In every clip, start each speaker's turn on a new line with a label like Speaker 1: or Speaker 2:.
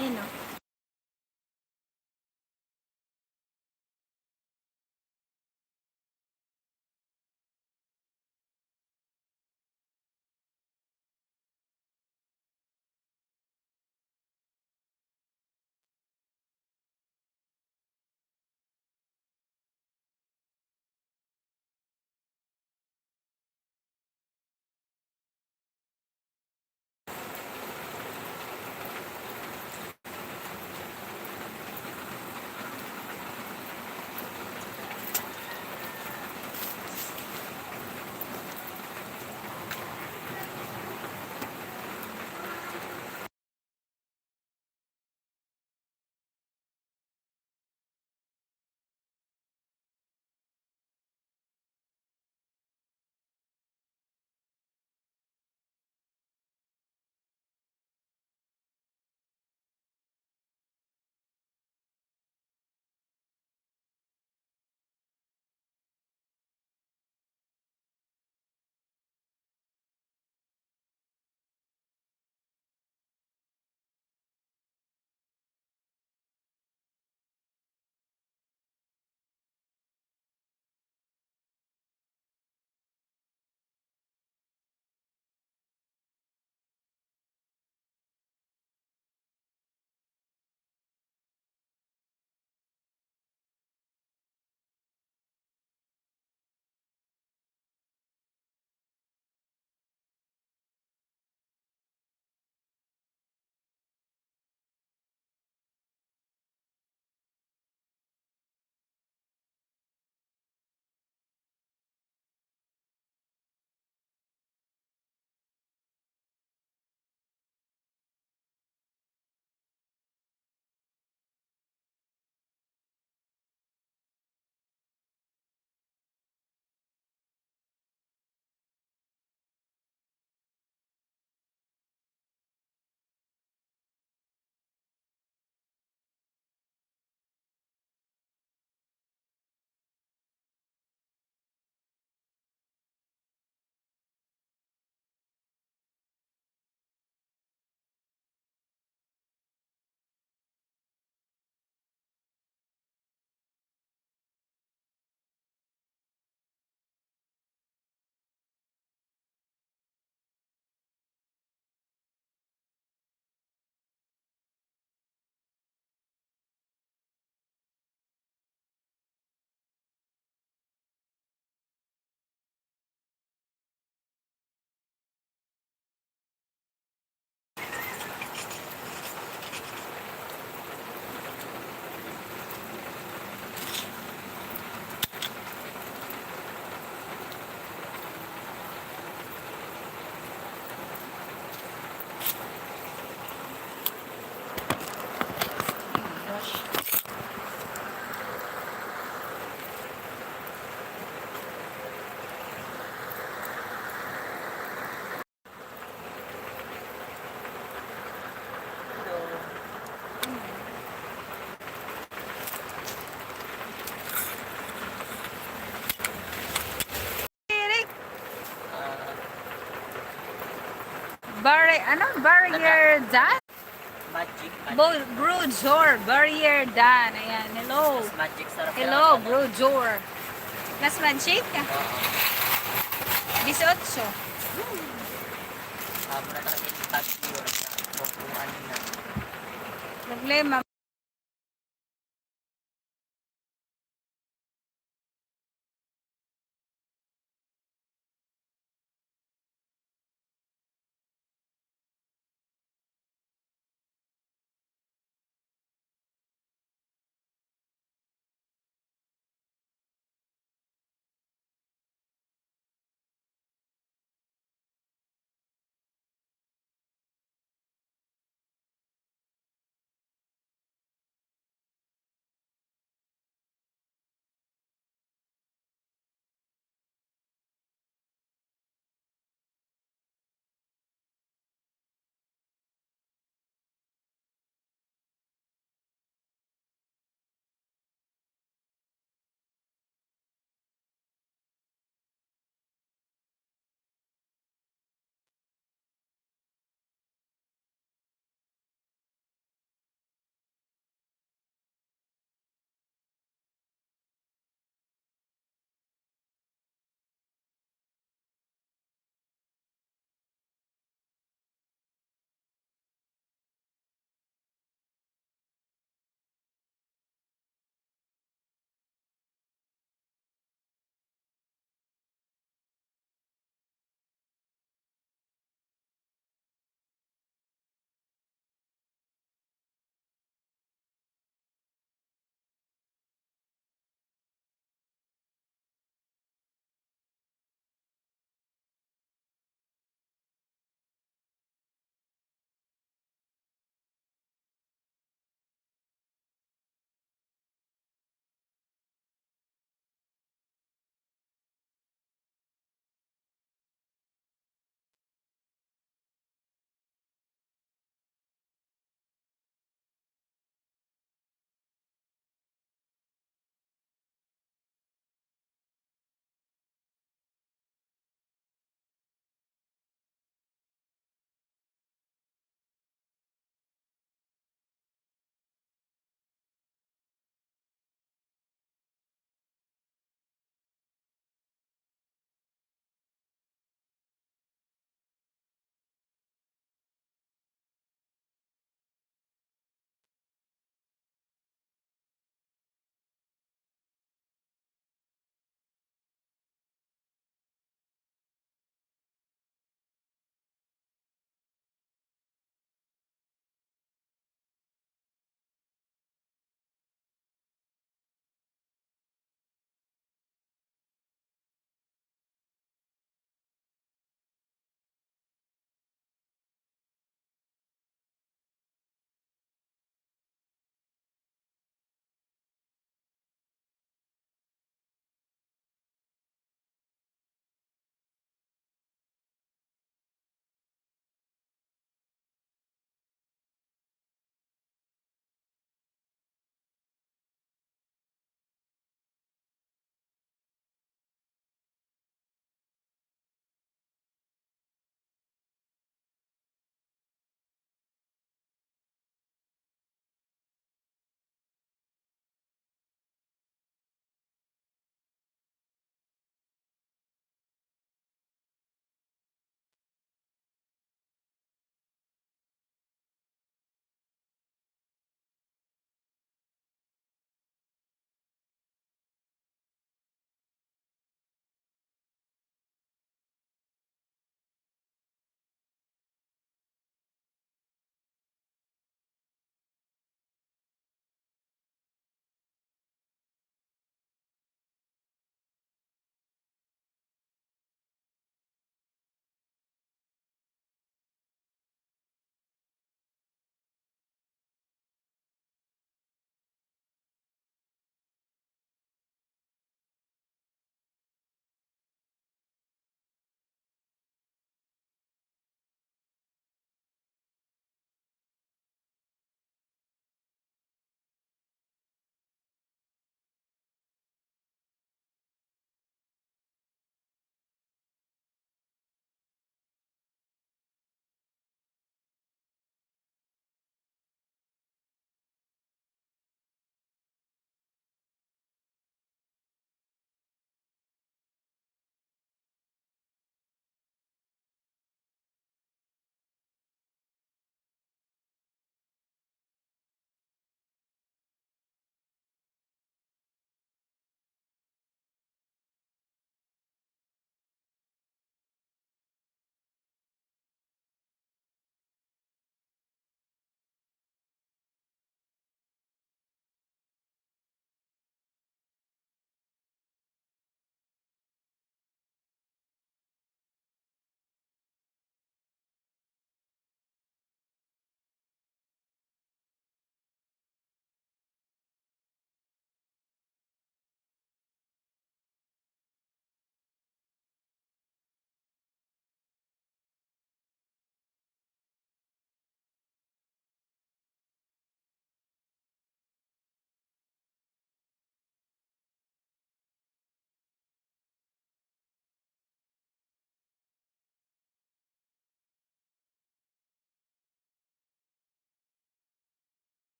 Speaker 1: Ayan o. Gosh. Eric, barrier done?
Speaker 2: Magic.
Speaker 1: Brujor, barrier done. Ayan, hello.
Speaker 2: Mas magic sarap
Speaker 1: Hello,
Speaker 2: yan.
Speaker 1: Brujor. Las Magic?
Speaker 2: Oo.
Speaker 1: 18.
Speaker 2: Muna talaga yung tag-viewer na kung ano na.
Speaker 1: Problema.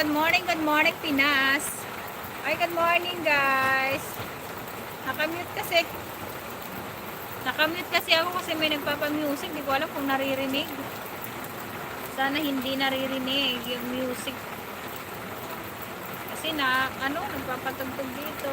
Speaker 1: good morning Pinas. Ay, good morning guys. Nakamute kasi. Nakamute kasi ako kasi may nagpapa-music. Hindi ko alam kung naririnig. Sana hindi naririnig yung music. Kasi nagpapatugtog dito.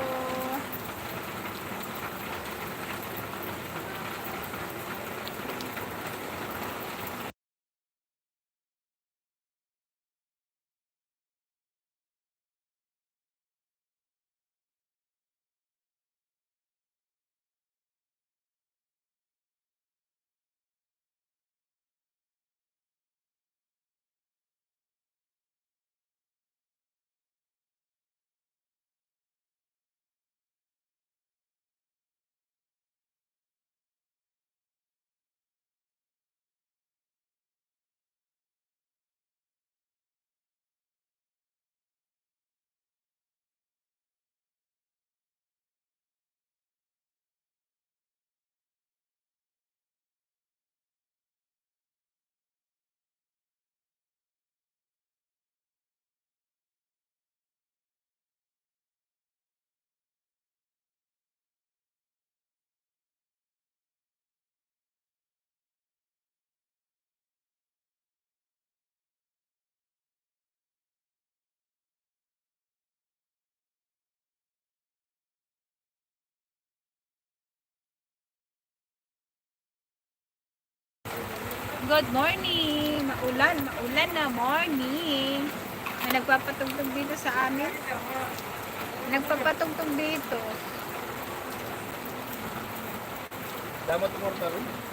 Speaker 1: Good morning! Maulan na morning. May nagpapatugtog dito sa amin. Nagpapatugtog dito.
Speaker 3: Damat umorta rin.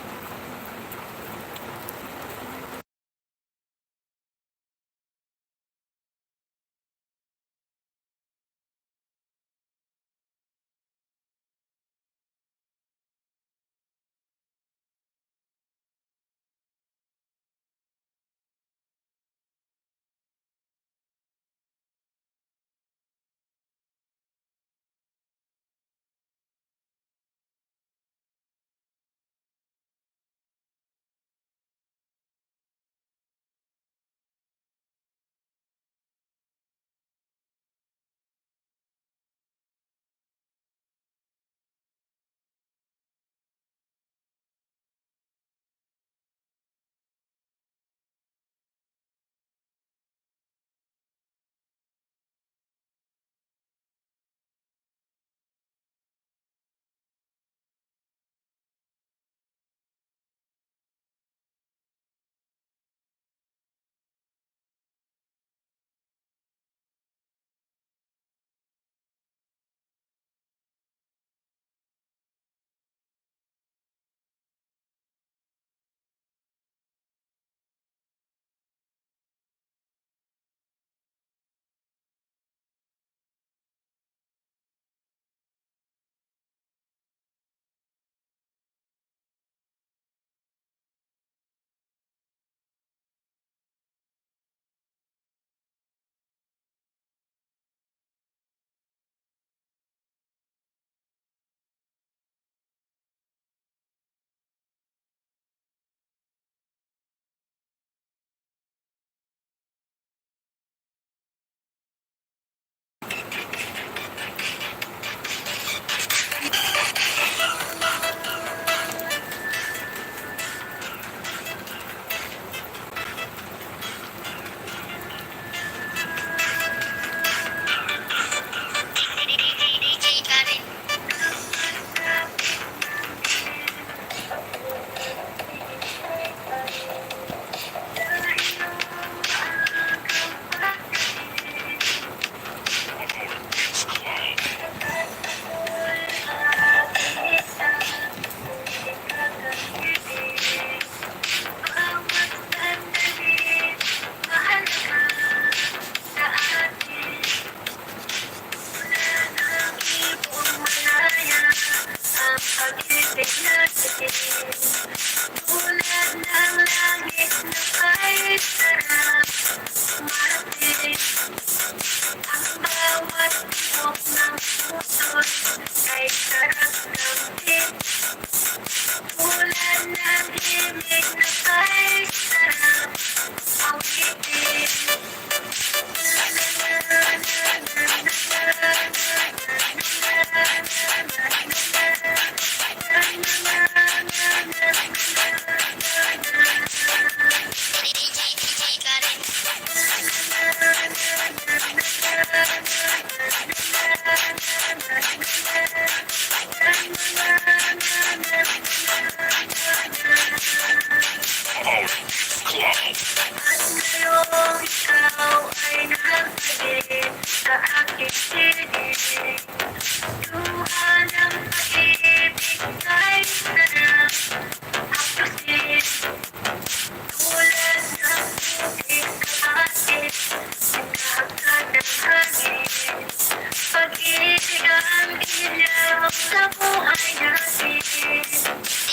Speaker 4: ilaw sa buhay natin.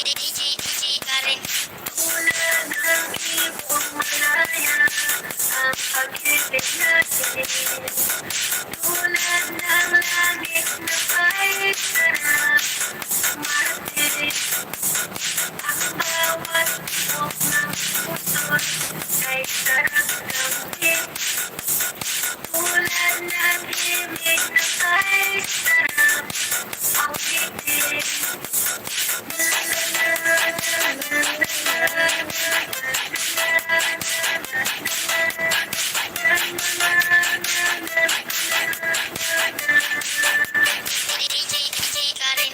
Speaker 4: DJ Karen. Tulad ng ibong malaya ang pag-ibig natin. Tulad ng langit na kahit sarap umarte. Ang bawat buhok ng puso't ay sarap gawin. Tulad ng ibig na kahit sarap awitin. DJ Karen.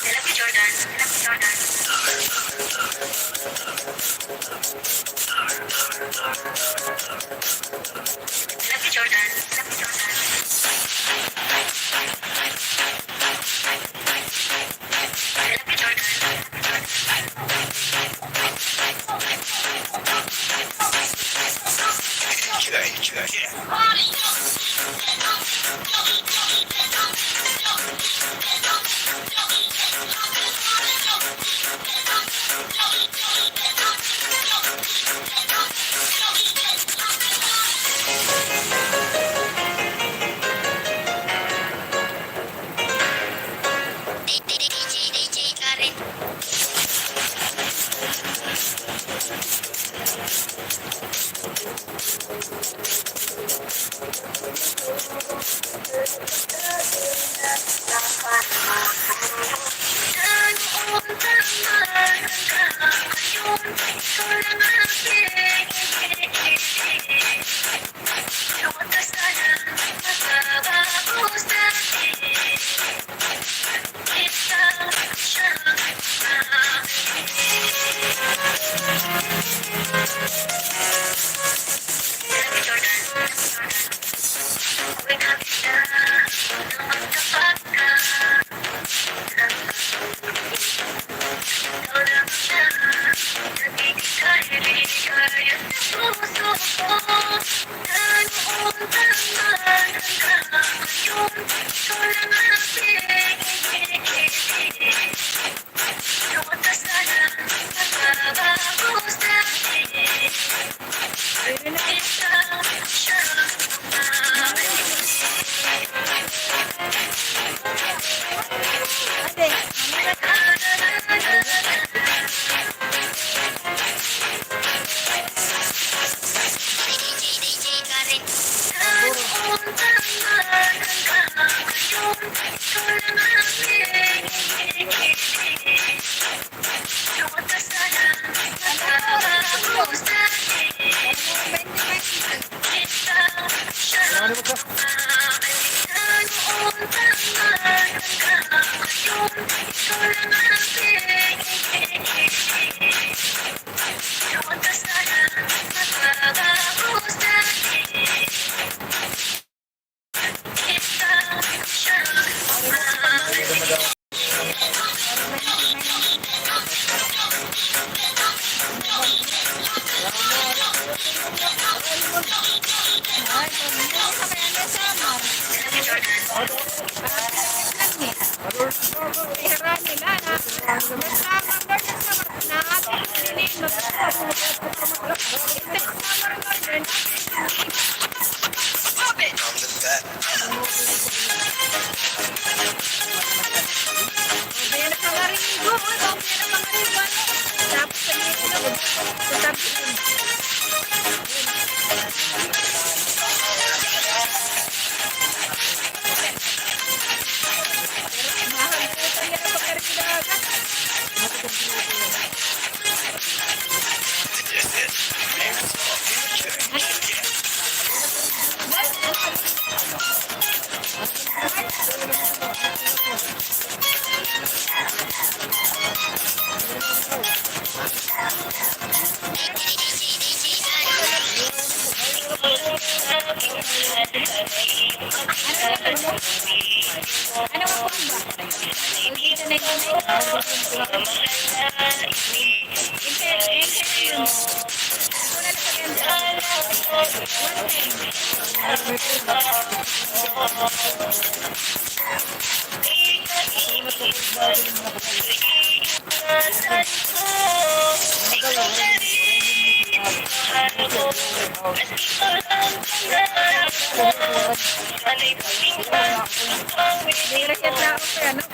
Speaker 4: Lucky Jordan, Lucky Jordan. Lucky Jordan, Lucky Jordan. Lucky Jordan. DJ Karen.
Speaker 1: Ano ba? Hindi na Direkit na ako kaya, no?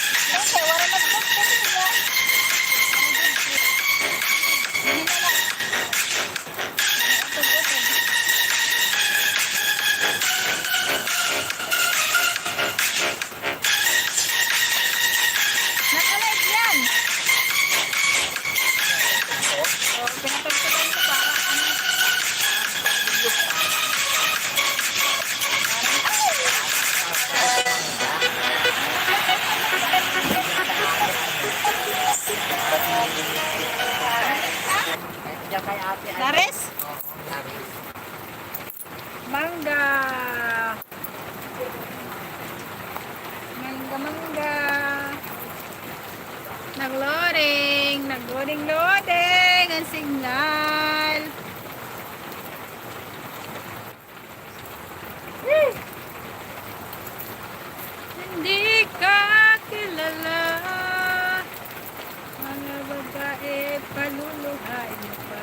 Speaker 1: Okay, wala mag-book kasi niya. Hindi na lang. Utog-utog. Naka-live yan. Oh, pinatagtagan ko para ano.
Speaker 2: Diyan kay ate.
Speaker 1: Lares?
Speaker 2: Laris.
Speaker 1: Mangga. Mangga. Nag-loading ang signal. Hindi ka kilala. Mga babae, paluluhain pa.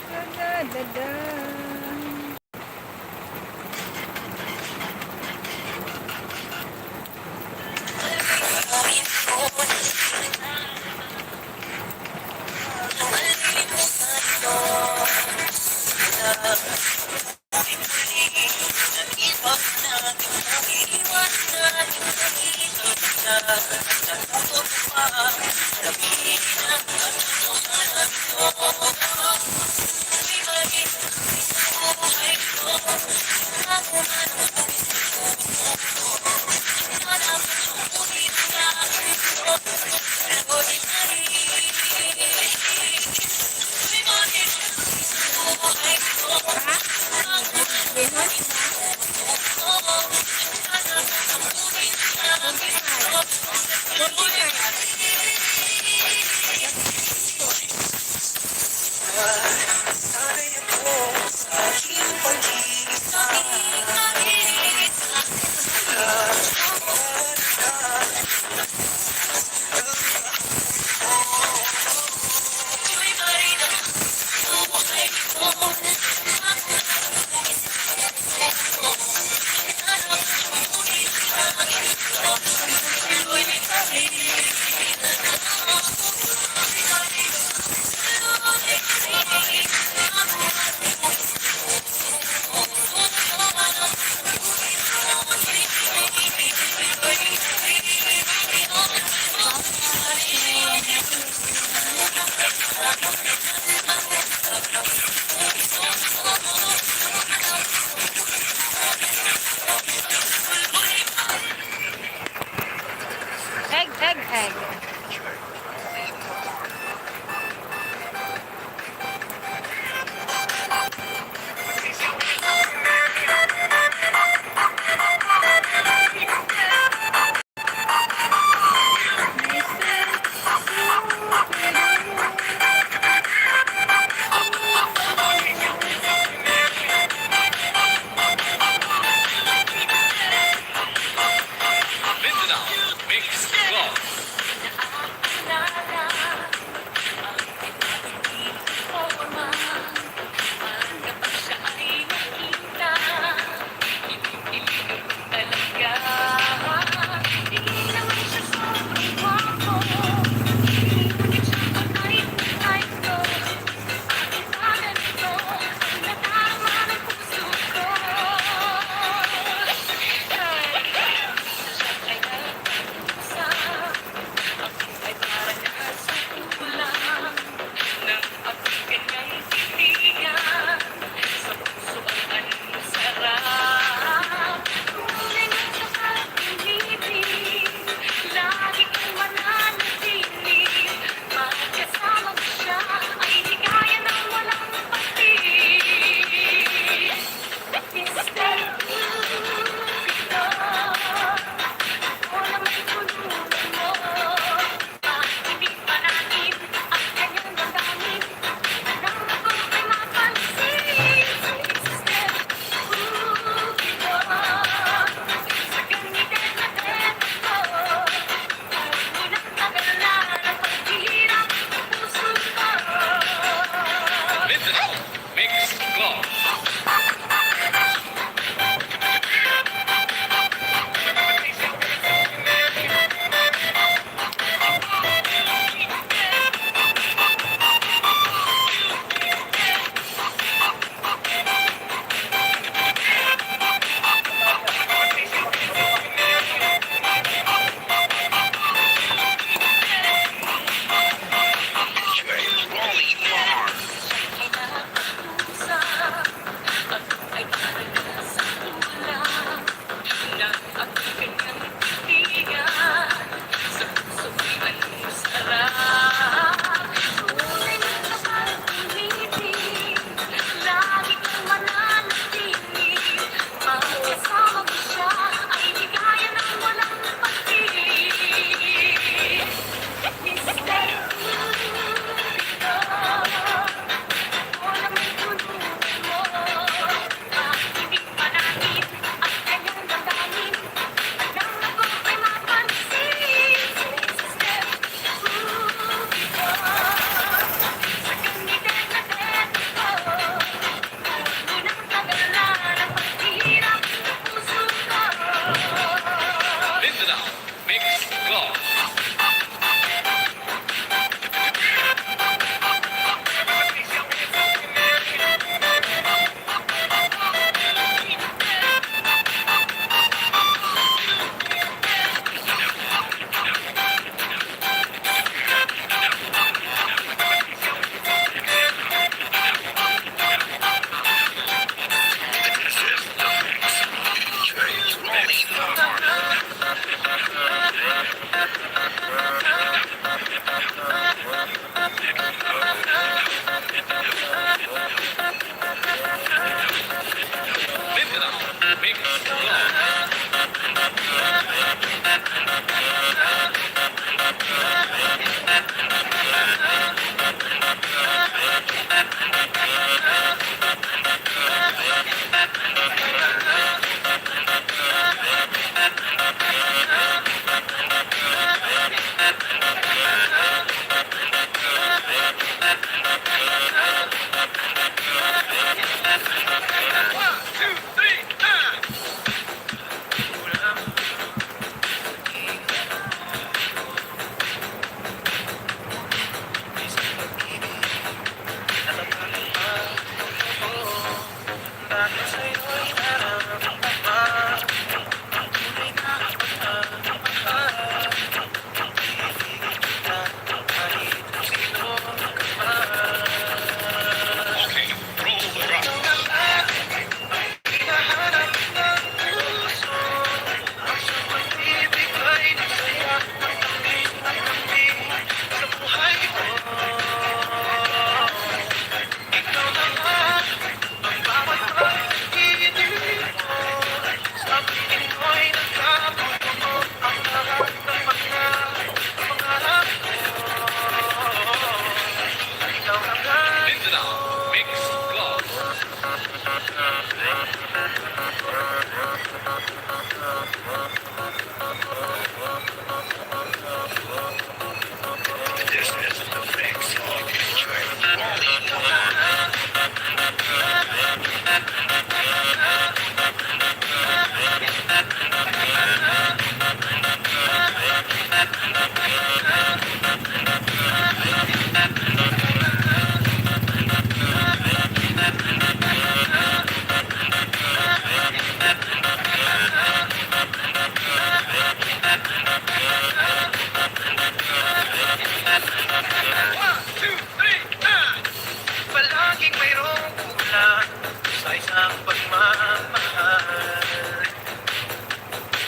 Speaker 1: Da-da-da-da.
Speaker 5: Mindanao Mix Club. Mindanao Mix Club. Okay, roll the drop. Mindanao Mix Club. This is the mix of
Speaker 6: Palaging mayroong kulang sa isang pagmamahal.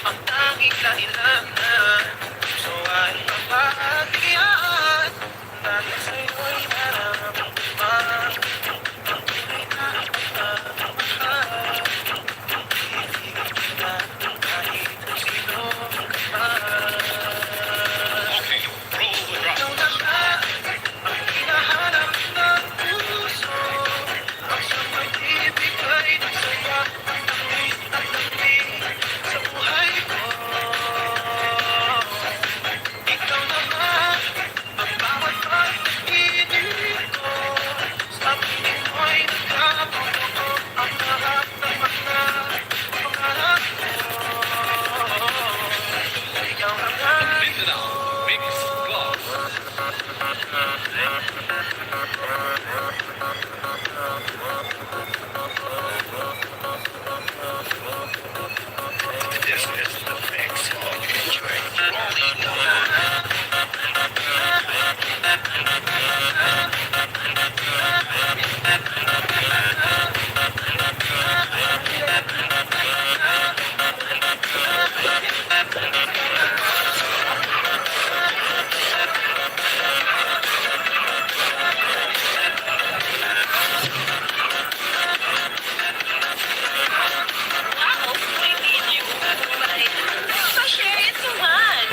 Speaker 6: Ang tanging dahilan na gusto ay mapagbigyan. Dahil sa'yo'y nararamdaman ang tunay na pagmamahal. Ibigin kita kahit sino ka man.
Speaker 5: Okay, roll the drop.
Speaker 6: Ikaw na nga ang hinahanap ng puso. Ang siyang magbibigay ng saya at lamig sa buhay ko. Ikaw na nga ang bawat pag-ibig ko. Sa piling mo'y nagkapuno ang lahat ng mga pangarap ko. Ikaw na nga.
Speaker 5: Mindanao Mix Club. This is the mix of
Speaker 4: Wow, may video. Pa-share it naman.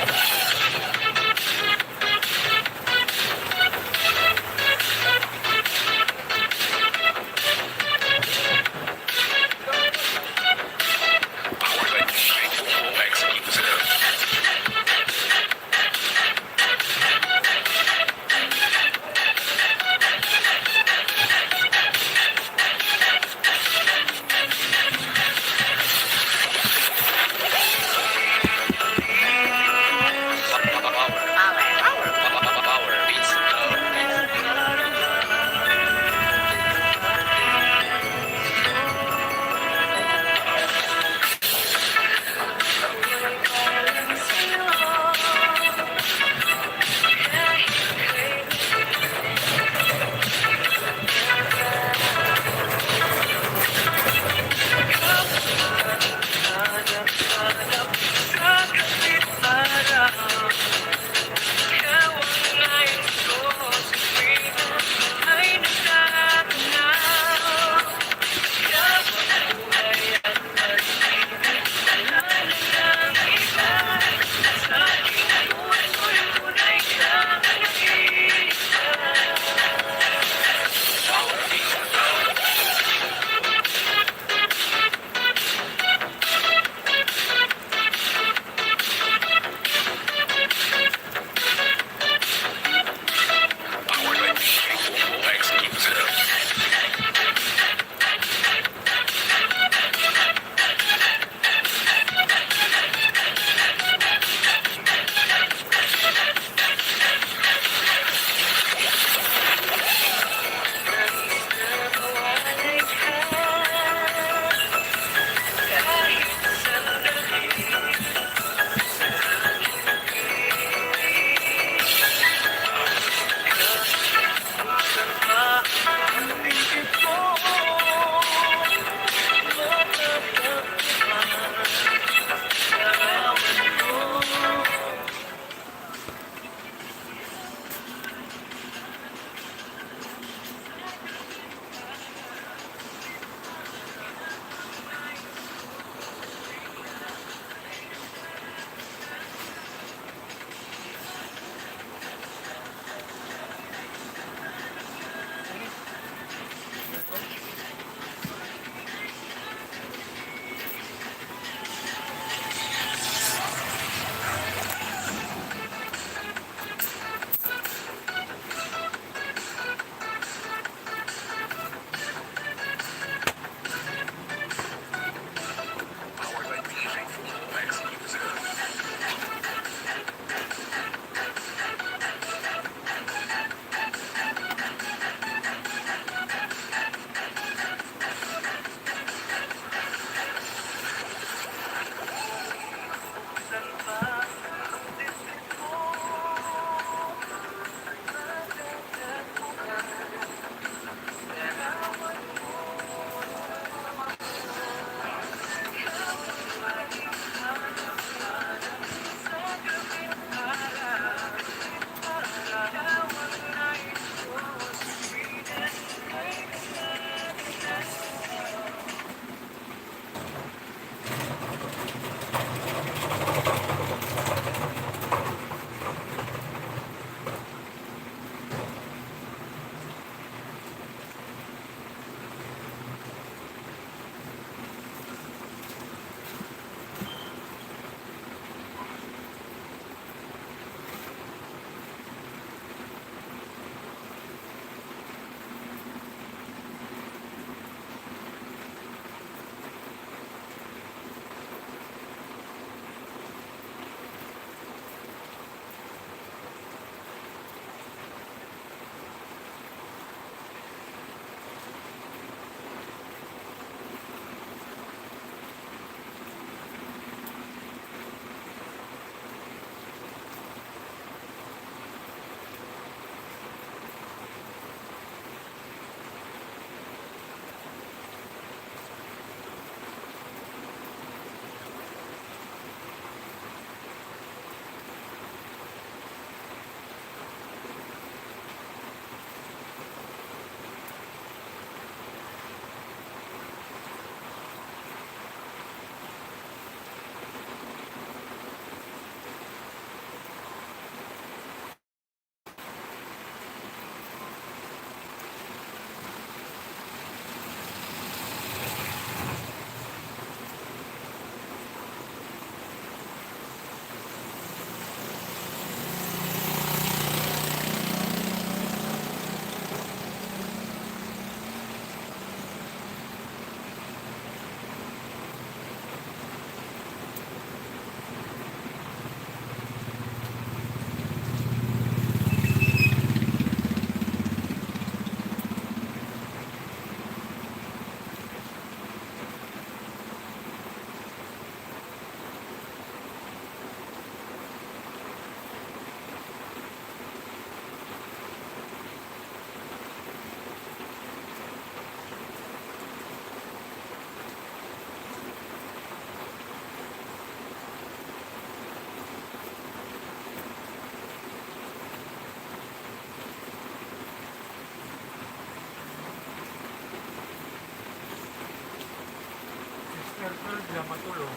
Speaker 2: ulo.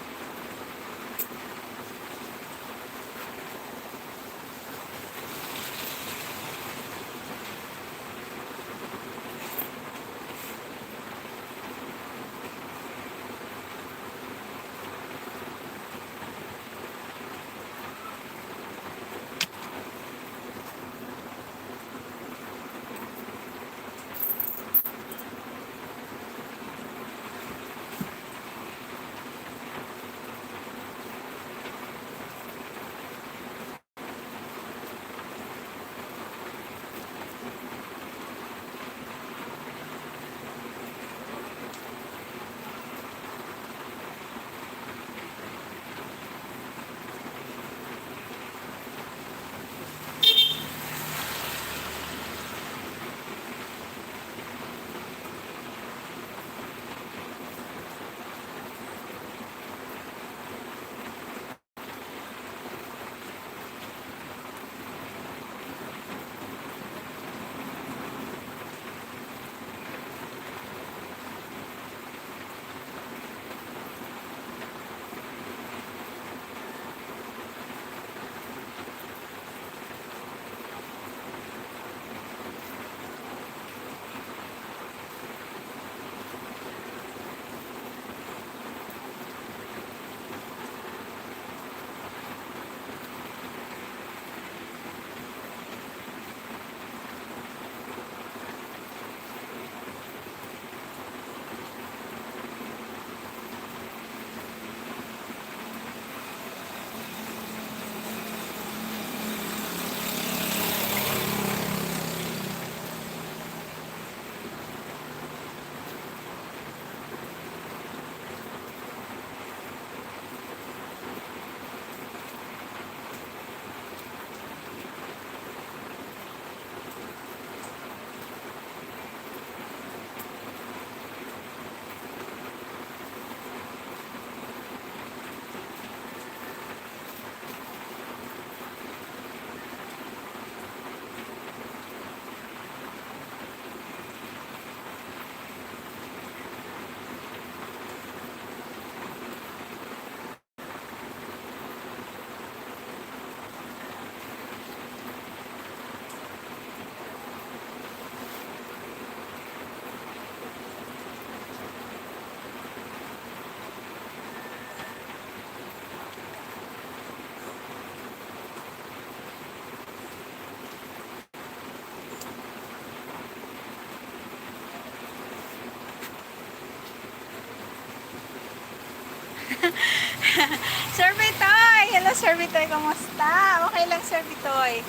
Speaker 1: Sir Bitoy! Hello, Sir Bitoy. Kamusta? Okay lang, Sir Bitoy.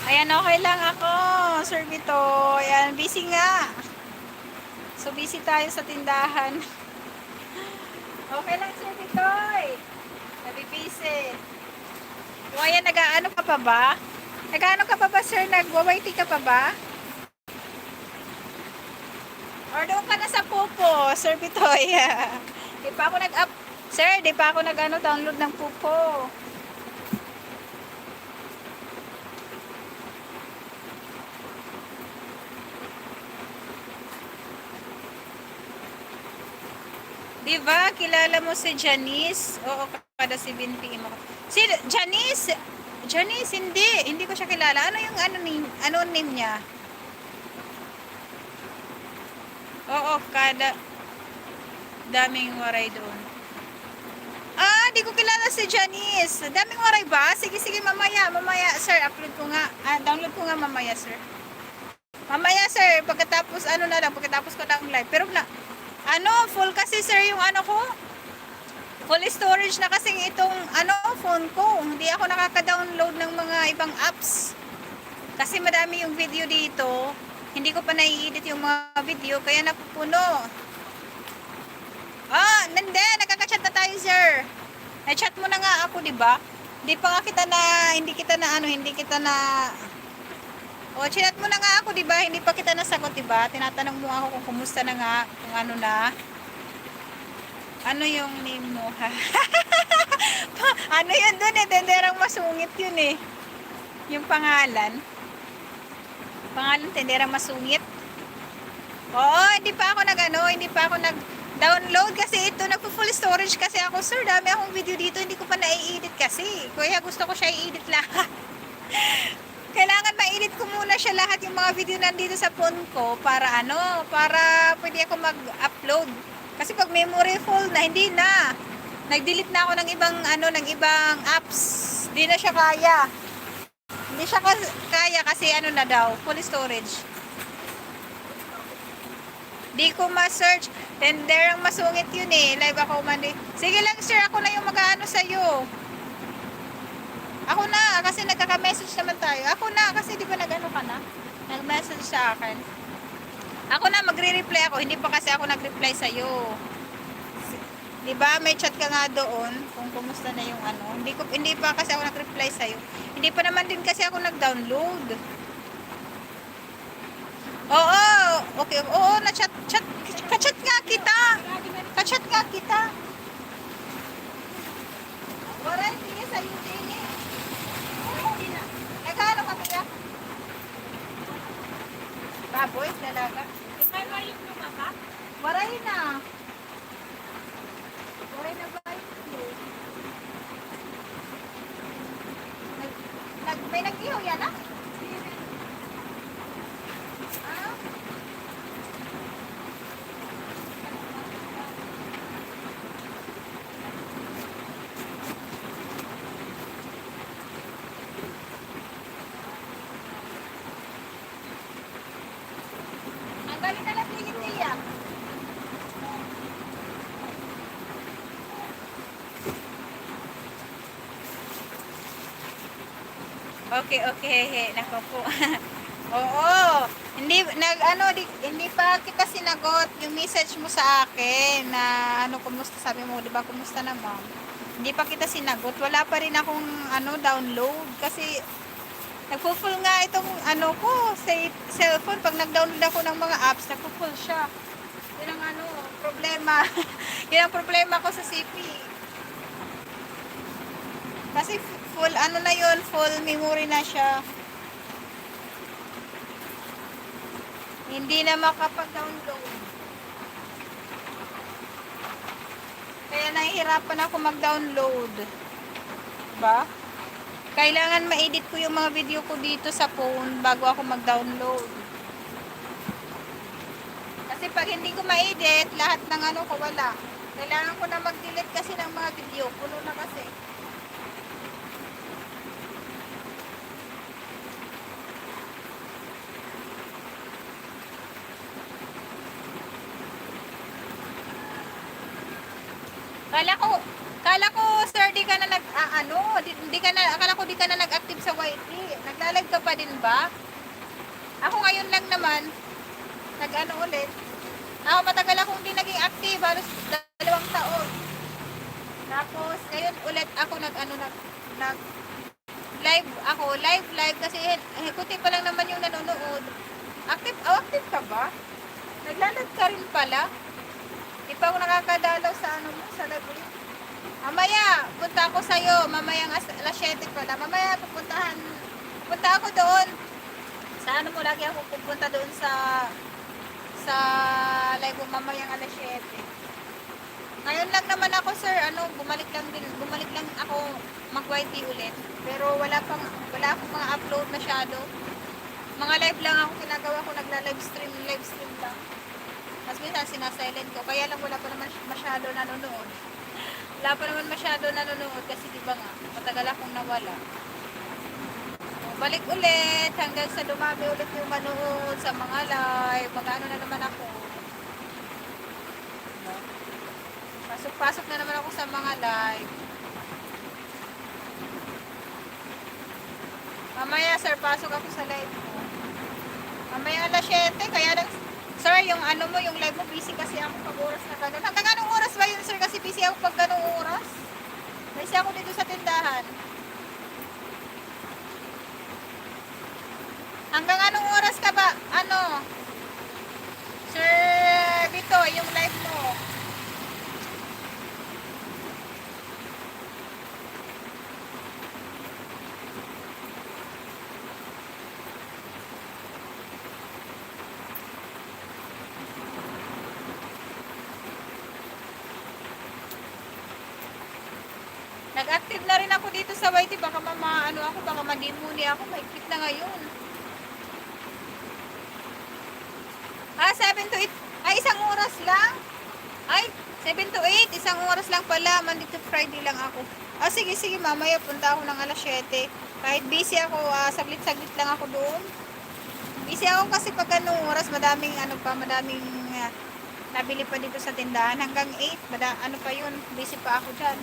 Speaker 1: Ayan, okay lang ako, Sir Bitoy. Ayan, busy nga. So, busy tayo sa tindahan. Okay lang, Sir Bitoy. Nabibisi. O, ayan, nag-ano ka pa ba? Nag-ano ka pa ba, Sir? Nag-wawaiti ka pa ba? Or doon ka na sa pupo, Sir Bitoy. Di pa ako nag-up. Sir, di pa ako nag-ano, download ng pupo. Di ba? Kilala mo si Janice? Oo, kada si Binti mo. Si Janice? Janice, hindi. Hindi ko siya kilala. Ano yung ano name niya? Oo, kada daming waray doon. Ah, di ko kilala si Janice. Daming waray ba? Sige, sige, mamaya, sir, upload ko nga. Download ko nga mamaya, sir. Mamaya, sir, pagkatapos, pagkatapos ko ng live. Pero full kasi, sir, yung ko. Full storage na kasi itong, phone ko. Hindi ako nakaka-download ng mga ibang apps. Kasi madami yung video dito. Hindi ko pa nai-edit yung mga video, kaya napupuno. Nagkaka-chat na tayo, sir. Na-chat mo na nga ako, di ba? Hindi kita na... O, chat mo na nga ako, di ba? Hindi pa kita nasagot, di ba? Tinatanong mo ako kung kumusta na nga, kung ano na. Ano yung name mo, ha? Ano yun dun eh? Tenderang masungit yun eh. Yung pangalan. Tenderang masungit. Oo, hindi pa ako nag Download kasi ito, nagpo-full storage kasi ako, sir. Dami akong video dito, hindi ko pa na-edit kasi. Kaya gusto ko siya i-edit lahat. Kailangan ma-edit ko muna siya lahat yung mga video nandito sa phone ko para para pwede ako mag-upload. Kasi pag memory full na, hindi na. Nag-delete na ako ng ibang apps. Hindi na siya kaya. Hindi siya kaya kasi na daw, full storage. Di ko ma-search. Tender ang masungit yun eh. Live ako man eh. Sige lang sir, ako na yung mag-ano sa'yo. Ako na, kasi nagkaka-message naman tayo. Ako na, kasi di ba nag-ano ka na? Nag-message sa akin. Ako na, magre-reply ako. Hindi pa kasi ako nag-reply sa'yo. Di ba? May chat ka nga doon kung kumusta na yung Hindi pa kasi ako nag-reply sa'yo. Hindi pa naman din kasi ako nag-download. Oo, okay. Oo, ka-chat nga kita. Ka-chat nga kita. Waray, sige sa YouTube eh. Nagkano ka kaya? Baboy, dalaga. May bayot mo ba? Waray na. Waray na bayot mo. May nag-ihaw yan ah? Ang galing na lang pilit niya. Okay. Nako po. Oo. Hindi pa kita sinagot yung message mo sa akin na kumusta, sabi mo, 'di ba? Kumusta na, ma'am? Hindi pa kita sinagot. Wala pa rin akong download kasi nagpo-full nga itong ko sa cellphone. Pag nag-download ako ng mga apps, nagpo-full siya. Yun ang problema. Yun ang problema ko sa CP. Kasi full na yun, full memory na siya. Hindi na makapag-download. Kaya nahihirapan ako mag-download. Diba? Kailangan ma-edit ko yung mga video ko dito sa phone bago ako mag-download. Kasi pag hindi ko ma-edit, lahat ng ko wala. Kailangan ko na mag-delete kasi ng mga video. Puno na kasi. Kala ko sir, di ka na akala ko di ka na nag-active sa YT. Nagla-live ka pa din ba? Ako ngayon lang naman, ulit. Ako matagal akong di naging active, halos 2 taon. Tapos, ngayon ulit ako live kasi kuti pa lang naman yung nanonood. Active ka ba? Nagla-live ka rin pala? Di pa ako nakakadalaw sa sa live. Mamaya, punta ako sa'yo. Mamayang alas 7 pala. Mamaya, pupunta ako doon. Sa lagi ako pupunta doon sa live mo mamayang alas 7. Ngayon lang naman ako, sir, bumalik lang ako mag-YT ulit. Pero wala akong mga upload masyado. Mga live lang ako ginagawa ko, live stream lang. Mas minsan sinasilent ko, kaya lang wala pa naman masyado nanonood. Kasi di ba nga, matagal akong nawala. Balik ulit hanggang sa dumami ulit yung manood sa mga live. Mag-ano na naman ako. Pasok na naman ako sa mga live. Mamaya sir, pasok ako sa live mo. Mamaya alas 7, kaya lang sir, yung yung live mo, busy kasi ako pag oras na gano'n. Hanggang anong oras ba yun, sir? Kasi busy ako pag ganong oras. Busy ako dito sa tindahan. Hanggang anong oras ka ba? Sir, dito, yung live mo. Nag-active na rin ako dito sa YT. Baka ano ako, baka madimuni ako. Mahigpit na ngayon. 7 to 8. Ay, isang oras lang. Ay, 7 to 8. Isang oras lang pala. Monday to Friday lang ako. Sige, sige. Mamaya punta ako ng alas 7. Kahit busy ako, saglit-saglit lang ako doon. Busy ako kasi pag anong oras, madaming nabili pa dito sa tindahan. Hanggang 8. Ano pa yun? Busy pa ako dyan.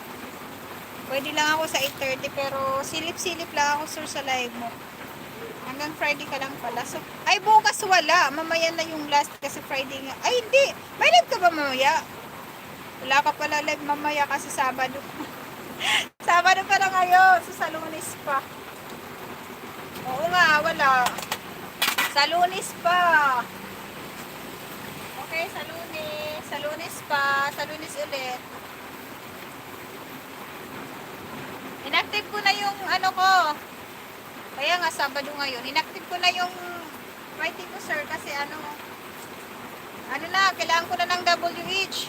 Speaker 1: Pwede lang ako sa 8:30 pero silip-silip lang ako sir sa live mo. Hanggang Friday ka lang pala. So, ay bukas wala. Mamaya na yung last kasi Friday nga. Ay hindi. May live ka ba mamaya? Wala ka pala live mamaya kasi Sabado. Sabado pa lang ngayon. Sa Lunes pa. Oo nga, wala. Sa Lunes pa. Okay, sa Lunes. Sa Lunes pa. Sa Lunes ulit. Inactive ko na yung ano ko. Kaya nga Sabado ngayon. Inactive ko na yung writing ko sir kasi ano na, kailangan ko na ng WH.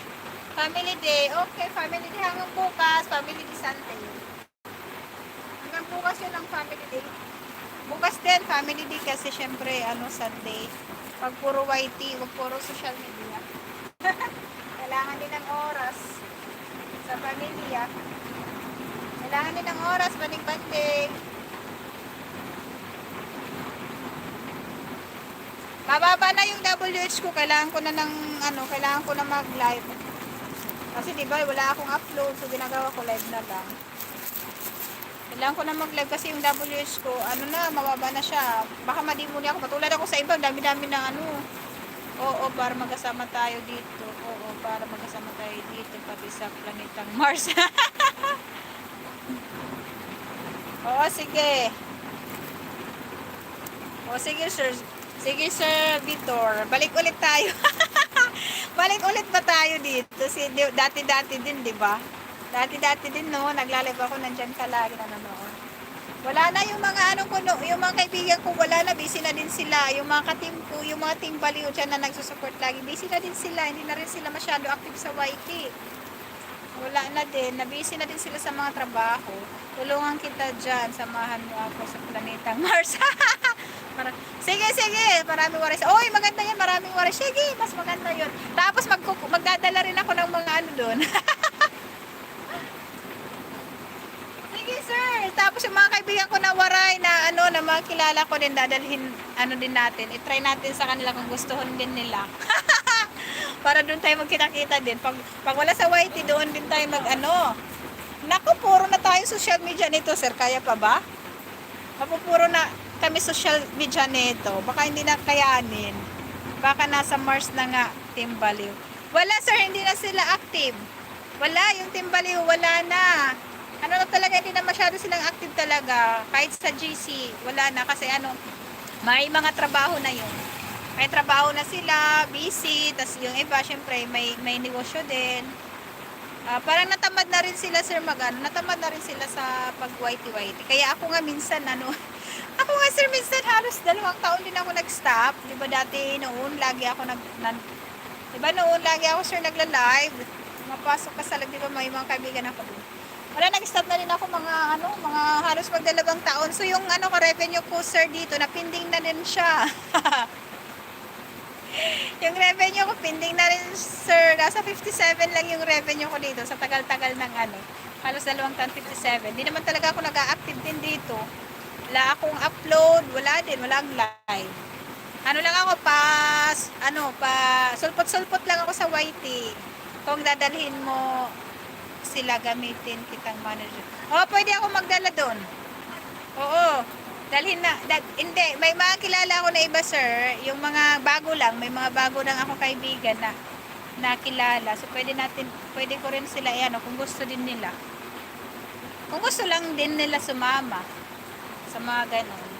Speaker 1: Family Day. Okay, Family Day hanggang bukas. Family Day Sunday. Hanggang bukas yun ang Family Day. Bukas din, Family Day kasi syempre, Sunday. Pag puro YT, wag puro social media. Kailangan din ng oras sa pamilya. Kailangan din ng oras, banding-banding. Mababa na yung WH ko. Kailangan ko na mag-live. Kasi diba, wala akong upload. So, ginagawa ko live na lang. Kailangan ko na mag-live kasi yung WH ko, mababa na siya. Baka madimuni ako. Matulad ako sa iba, dami-dami ng Oo, para magkasama tayo dito. Oo, para magkasama tayo dito. Pati sa planetang Mars. Oo, sige. O, sige, sir. Sige, Sir Vitor. Balik ulit tayo. Balik ulit ba tayo dito? Dati-dati din, di ba? Dati-dati din, no? Naglalib ako, nandyan ka lagi nanonood. Wala na yung mga yung mga kaibigan ko, wala na, busy na din sila. Yung mga ka-team ko, yung mga team baliw dyan na nagsusupport lagi, busy na din sila. Hindi na rin sila masyado active sa YT. Wala na din, na-busy na din sila sa mga trabaho. Tulungan kita dyan, samahan mo ako sa planetang Mars. Sige, maraming waris. Oy, maganda yan, maraming waris. Sige, mas maganda yun. Tapos magdadala rin ako ng mga doon. Sige, sir. Tapos yung mga kaibigan ko na waray na na mga kilala ko din, dadalhin din natin. I-try natin sa kanila kung gustuhon din nila. Para doon tayo magkita-kita din. Pag wala sa YT, doon din tayo Naku, puro na tayo social media nito, sir. Kaya pa ba? Mapupuro na kami social media nito. Baka hindi na kayanin. Baka nasa Mars na nga, Team Baliw. Wala, sir. Hindi na sila active. Wala. Yung Team Baliw, wala na. Na talaga, hindi na masyado silang active talaga. Kahit sa GC, wala na. Kasi may mga trabaho na yun. May trabaho na sila, busy. Tas yung iba, syempre, may negosyo din. Parang natamad na rin sila, sir, natamad na rin sila sa pag-YT-YT. Kaya ako nga minsan, ako nga, sir, minsan halos 2 taon din ako nag-stop. Diba dati noon, lagi ako sir, nagla-live. Mapasok ka sa live, diba may mga kaibigan ako doon. Wala, nag-stop na rin ako mga halos 2 taon. So yung revenue ko, sir, dito, napinding na din siya. Yung revenue ko, pending na rin, sir. Nasa 57 lang yung revenue ko dito sa tagal-tagal ng halos 2 taon, 57. Di naman talaga ako nag-a-active din dito. Wala akong upload, wala din, live. Lang ako, sulpot-sulpot lang ako sa YT. Kung dadalhin mo sila, gamitin kitang manager. Pwede ako magdala doon. Oo. Dalhin na, hindi, may mga kilala ako na iba, sir. Yung mga bago lang, may mga bago lang ako kaibigan na nakilala. So, pwede ko rin sila, kung gusto din nila. Kung gusto lang din nila sumama sa mga ganon.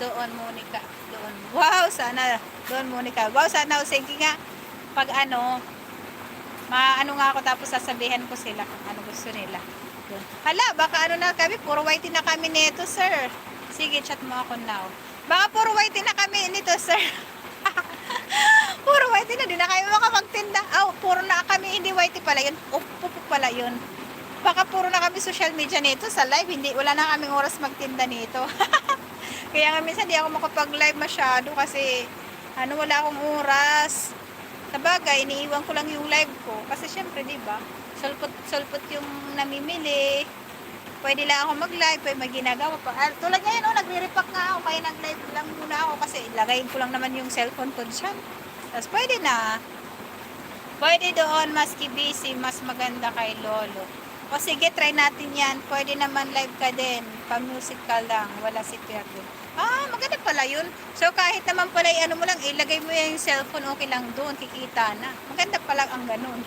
Speaker 1: Doon, Monica. Doon. Wow, sana. Doon, Monica. Wow, sana. Sige nga, pag nga ako tapos sasabihan ko sila kung ano gusto nila. Hala, baka na kami, puro YT na kami nito, sir. Sige, chat mo ako now. Baka puro YT na kami nito, sir. Puro whitey na, di na kayo makapagtinda. Oh, puro na kami, hindi whitey pala yun. Oh, pupo pala yun. Baka puro na kami social media nito sa live, hindi, wala na kaming oras magtinda nito. Kaya nga minsan di ako makapag-live masyado kasi wala akong oras. Sabagay, iniiwan ko lang yung live ko. Kasi syempre, di ba? Sulpot yung namimili. Pwede lang ako mag-live, pwede may ginagawa pa. Tulad ngayon, nagre-repack nga ako, kaya nag-live lang muna ako kasi ilagayin ko lang naman yung cellphone ko dyan. Tapos pwede na. Pwede doon, maski busy, mas maganda kay Lolo. O sige, try natin yan. Pwede naman live ka din. Pa-music ka lang. Wala si Pierre doon. Ah, maganda pala yun. So, kahit naman pala, mo lang, ilagay mo yung cellphone, okay lang doon. Kikita na. Maganda pala ang ganun.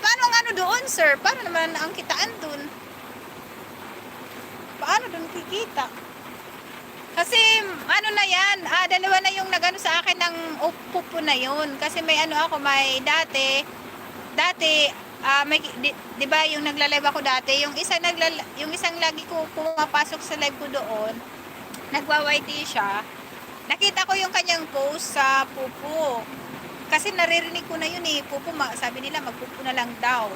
Speaker 1: Paano ang doon, sir? Paano naman ang kitaan doon? Paano doon kikita? Kasi, na yan, dalawa na yung nagano sa akin ng upo na yun. Kasi may may dati, may, di ba yung nagla-live ako dati, yung isang lagi ko pumapasok sa live ko doon, nagwa-YT siya, nakita ko yung kanyang post sa pupo. Kasi naririnig ko na yun pupo, sabi nila magpupo na lang daw.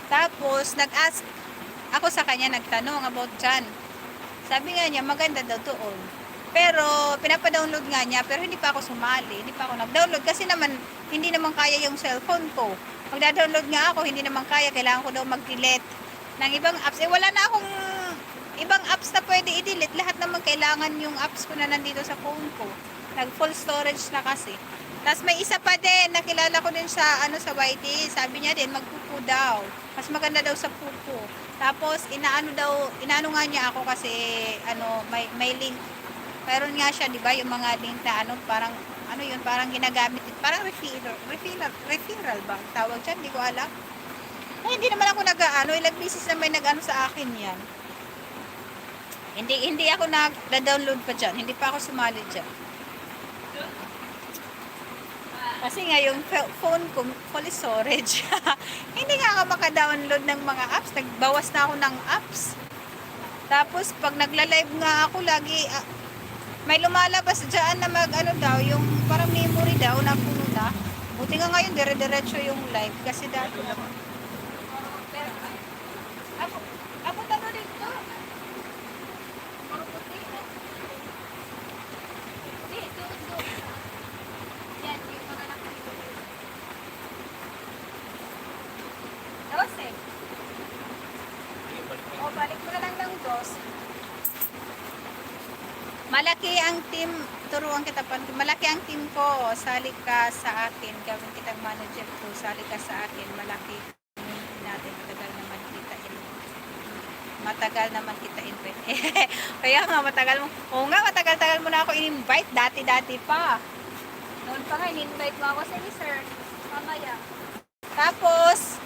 Speaker 1: Tapos, nag-ask ako sa kanya, nagtanong about dyan. Sabi nga niya, maganda daw doon. Pero, pinapa-download nga niya, pero hindi pa ako sumali, hindi pa ako nag-download kasi naman, hindi naman kaya yung cellphone ko. Magda-download nga ako, hindi naman kaya, kailangan ko daw mag-delete ng ibang apps. Wala na akong ibang apps na pwede i-delete. Lahat naman kailangan yung apps ko na nandito sa phone ko. Nag-full storage na kasi. Tapos may isa pa din, nakilala ko din sa sa YT, sabi niya din magpupo daw. Mas maganda daw sa pupo. Tapos inaano nga niya ako kasi may link. Meron nga siya, 'di ba, yung mga link na parang yun, parang ginagamit, parang referral ba tawag diyan, hindi ko alam. Ay, hindi naman ako ilang beses na may sa akin 'yan. Hindi ako nag-download pa diyan, hindi pa ako sumali diyan. Kasi nga yung phone ko full storage. Hindi nga ako maka-download ng mga apps. Nagbawas na ako ng apps. Tapos pag nagla-live nga ako lagi may lumalabas diyan na daw yung parang memory daw na puno na. Buti nga ngayon dire-diretso yung live kasi dati ako. Ako tanong dito. Balik mo na lang ng dos. Malaki ang team, turuan kita pa. Malaki ang team ko. Sali ka sa akin. Gawin kitang manager ko. Sali ka sa akin. Malaki natin. Matagal naman kita invite. Kaya nga matagal mo. Oo nga, matagal-tagal mo na ako in-invite. Dati pa. Noon pa nga, in-invite mo ako. Sige sir, mamaya. Tapos,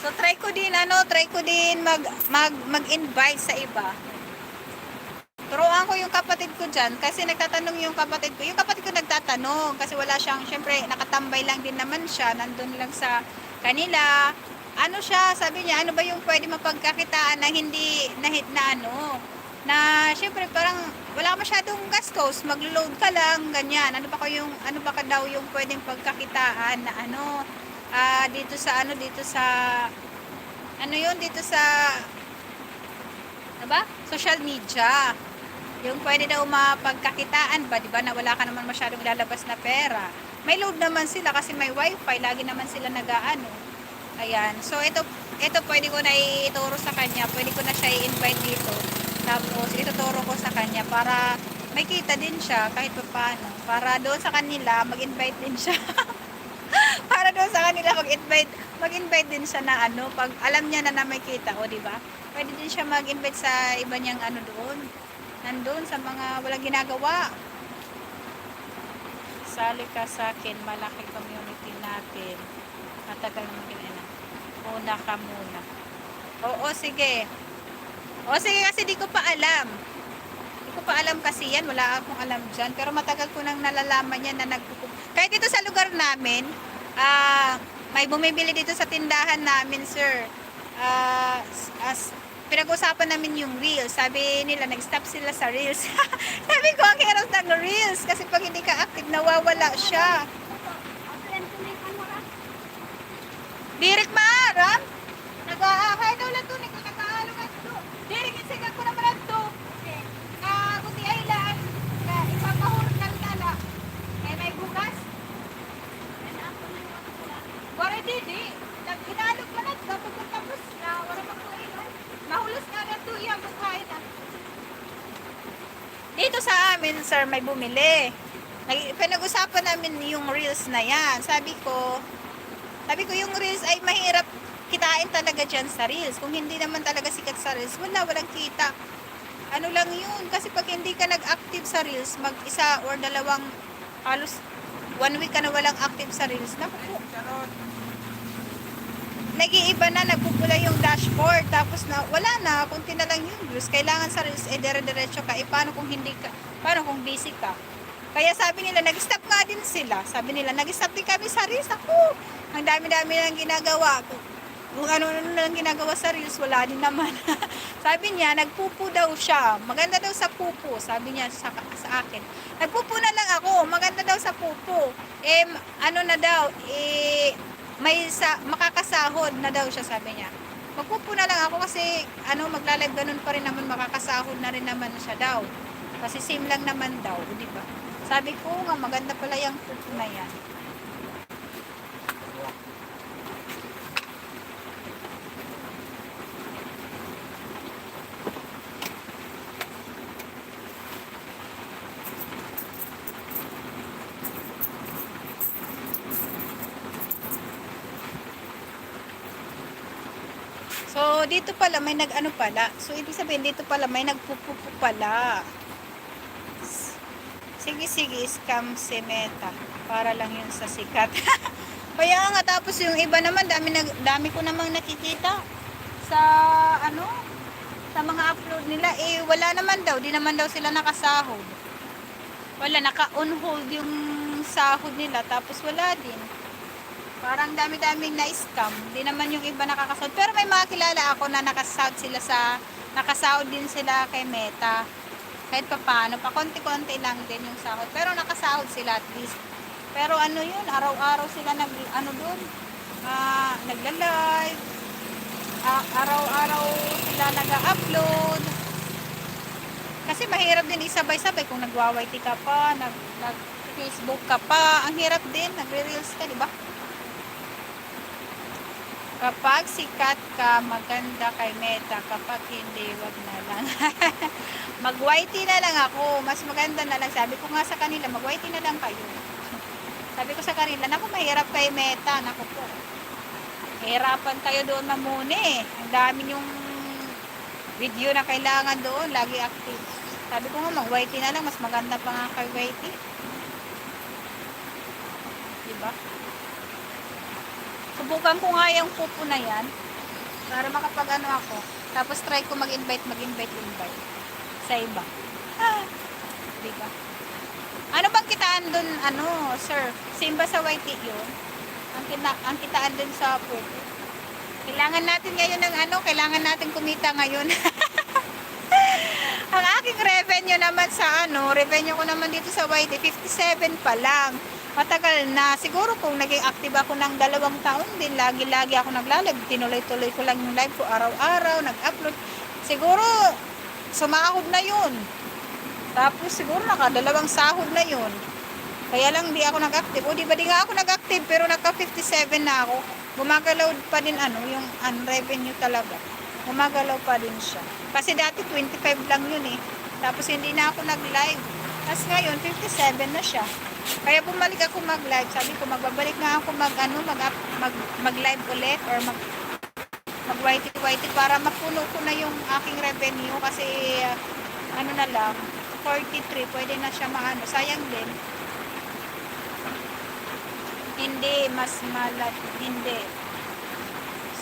Speaker 1: so try ko din mag-invite sa iba. Turuan ko yung kapatid ko diyan kasi nagtatanong yung kapatid ko. Yung kapatid ko nagtatanong kasi wala siyang, syempre nakatambay lang din naman siya, nandun lang sa kanila. Sabi niya, ba yung pwede mapagkakitaan na hindi na syempre parang wala masyadong gastos, maglo-load ka lang, ganyan. Ano ba ka daw yung pwedeng pagkakitaan na dito sa social media. Yung pwede daw mapagkakitaan ba, 'di ba, na wala ka naman masyadong lalabas na pera. May load naman sila kasi may wifi, lagi naman sila Ayan. So ito pwede ko na ituro sa kanya, pwede ko na siya i-invite dito. Tapos ituturo ko sa kanya para may kita din siya kahit paano. Para doon sa kanila mag-invite din siya. Para doon sa kanila mag-invite din siya na pag alam niya na may kita, di ba? Pwede din siya mag-invite sa iba niyang doon. Nandun sa mga walang ginagawa. Sali ka sa akin, malaki community natin. Matagal naman kinainan. Una ka muna. Oo, sige. Kasi di ko pa alam. Di ko pa alam kasi yan. Wala akong alam dyan. Pero matagal ko nang nalalaman yan na kahit dito sa lugar namin, may bumibili dito sa tindahan namin, sir. pinag-usapan namin yung reels. Sabi nila, nag-stop sila sa reels. Sabi ko, ang hirap ng reels. Kasi pag hindi ka active, nawawala siya. Dirik maaram. Nag-aakay daw lang ito. Nag-aalong ito. Dirik, insigan ko naman ito. Kuti ay lang. Ipapahurot ng tala. Eh, may bukas. Wala didi. Inaalog mo na ito. Pagkatapos na, wala pa ko ilan. Mahulos na na ito yan. Magkain na. Dito sa amin, sir, may bumili. Pinag-usapan namin yung reels na yan. Sabi ko yung reels ay mahirap kitain talaga dyan sa reels. Kung hindi naman talaga sikat sa reels, walang kita. Ano lang yun. Kasi pag hindi ka nag-active sa reels, mag-isa or dalawang, halos 1 week ka na walang active sa reels, naku, nag-iiba na, nagpupula yung dashboard, tapos na, wala na, kunti na lang yung views. Kailangan sa reels, dire-diretso ka. Paano kung hindi ka, paano kung busy ka? Kaya sabi nila, nag-stop nga din sila. Sabi nila, nag-stop din kami sa reels. Ako, ang dami-dami lang ginagawa. Kung ano-ano lang ginagawa sa reels, wala din naman. Sabi niya, nagpupo daw siya. Maganda daw sa pupo. Sabi niya sa akin. Nagpupo na lang ako. Maganda daw sa pupo. Ano na daw, makakasahod na daw siya, sabi niya. Magpupo na lang ako kasi, magla-live ganun pa rin naman, makakasahod na rin naman siya daw. Kasi same lang naman daw, di ba? Sabi ko nga, maganda pala yung pupo na yan. So, dito pala may nag-ano pala. So, ibig sabihin, dito pala may nagpupupo pala. Sige, scam si Meta. Para lang yun sa sikat. Kaya nga, tapos yung iba naman, dami ko namang nakikita sa, sa mga upload nila. Wala naman daw. Di naman daw sila nakasahod. Wala, naka-on hold yung sahod nila. Tapos wala din. Parang dami-daming na-scam. Di naman yung iba nakakasahod. Pero may mga kilala ako na nakasahod din sila kay Meta. Kahit pa paano, pa konti-konti lang din yung sahod. Pero nakasahod sila at least. Pero yun, araw-araw sila nagla-live. Araw-araw sila nag-upload. Kasi mahirap din isabay-sabay kung nagwa-YT ka pa, nag-Facebook ka pa. Ang hirap din, nagre-reels ka, di ba? Kapag sikat ka, maganda kay Meta. Kapag hindi, wag na lang. Mag-YT na lang ako. Mas maganda na lang. Sabi ko nga sa kanila, mag-YT na lang kayo. Sabi ko sa kanila, naku, mahirap kay Meta. Naku po. Hirapan kayo doon mamuni. Ang dami yung video na kailangan doon. Lagi active. Sabi ko nga, mag-YT na lang. Mas maganda pa nga kay YT. Diba? Subukan ko nga yung pupo na yan para makapag ako. Tapos try ko mag-invite sa iba. Diba? Ano bang kitaan dun, sir? Same ba sa YT yun? Ang kitaan dun sa pupo. Kailangan natin ngayon ng kailangan natin kumita ngayon. Ang aking revenue naman sa revenue ko naman dito sa YT, 57 pa lang. Matagal na. Siguro kung naging active ako ng 2 taon din, lagi-lagi ako nagla-live. Tinuloy-tuloy ko lang yung live ko araw-araw, nag-upload. Siguro, sumahod na yun. Tapos siguro naka-2 sahod na yun. Kaya lang di ako nag-active. O di ba di nga ako nag-active, pero naka-57 na ako. Gumagalaw pa din yung revenue talaga. Gumagalaw pa din siya. Kasi dati 25 lang yun eh. Tapos hindi na ako nag-live. Tapos ngayon, 57 na siya. Kaya bumalik ako mag-live. Sabi ko, magbabalik na ako mag-live ulit or mag-YT para mapuno ko na yung aking revenue. Kasi, na lang, 43, pwede na siya sayang din. Hindi, mas malaki. Hindi.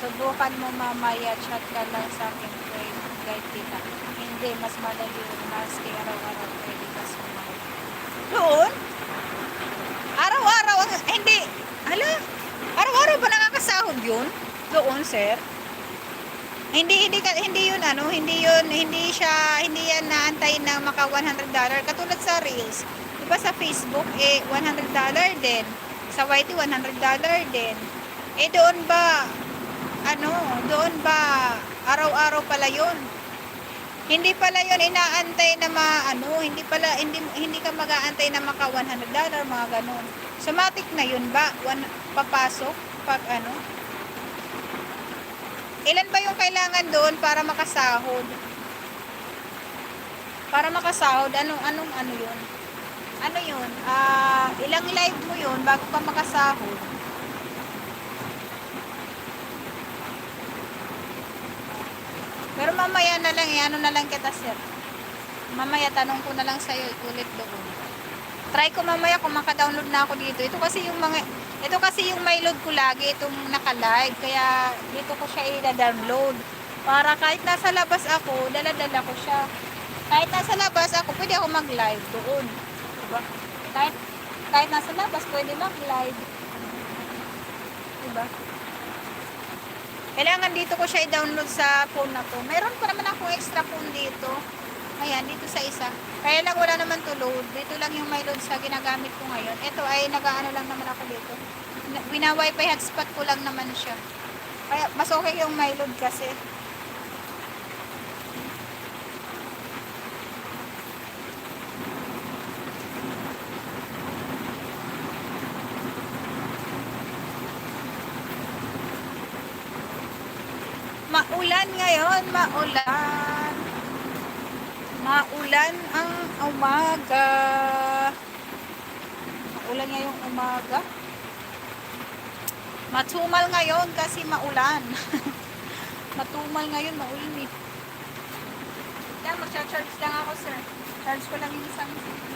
Speaker 1: Subukan mo mamaya, chat ka lang sa akin. Guide kita. Hindi, mas madali. Maski araw-araw pwede ka sumagot. Doon? Araw-araw, hindi. Araw-araw ba nakakasahod yun? Doon, sir? Hindi yun ano, hindi yan naantay na maka $100. Katulad sa Reels. 'Di ba sa Facebook $100 din. Sa YT $100 din. Doon ba araw-araw pala yun? Hindi pala yun inaantay na hindi ka mag-aantay na maka $100 mga ganun. Somatic na yun ba? Papasok pag ano? Ilan ba yung kailangan doon para makasahod? Para makasahod, anong ano yun? Ano yun? Ilang live mo yun bago ka makasahod? Pero mamaya na lang, ano na lang kita, sir. Mamaya, tanong ko na lang sa'yo ulit doon. Try ko mamaya kung maka-download na ako dito. Ito kasi yung may load ko lagi, itong naka-live. Kaya, dito ko siya i-download. Para kahit nasa labas ako, dala-dala ko siya. Kahit nasa labas ako, pwede ako mag-live doon. Diba? Kahit nasa labas, pwede mag-live. Diba? Kailangan dito ko siya i-download sa phone na to. Meron pa naman akong extra phone dito. Ayan, dito sa isa. Kaya lang wala naman to load. Dito lang yung may load sa ginagamit ko ngayon. Ito ay nag-ano lang naman ako dito. Wina-wifi hotspot ko lang naman siya. Kaya mas okay yung may load kasi. Maulan ngayon, maulan. Maulan ang umaga. Maulan ngayong umaga. Matumal ngayon kasi maulan. Matumal ngayon, maulan eh. Yan, mag-charge lang ako, sir. Charge ko lang yung isang CP.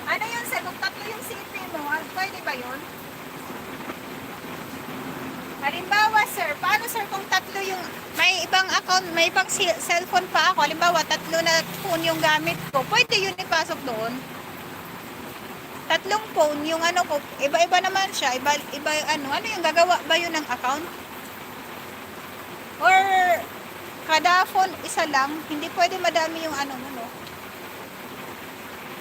Speaker 1: Ano yun, sir? Kung tatlo yung CP mo, pwede ba yun? Halimbawa, sir, paano sir kung tatlo yung may ibang account, may ibang cellphone pa ako, halimbawa tatlo na phone yung gamit ko, pwede yun ipasok doon? Tatlong phone, yung ano ko, iba-iba naman siya, iba ano yung gagawa ba yun ng account? Or kada phone isa lang, hindi pwede madami yung ano mo, no?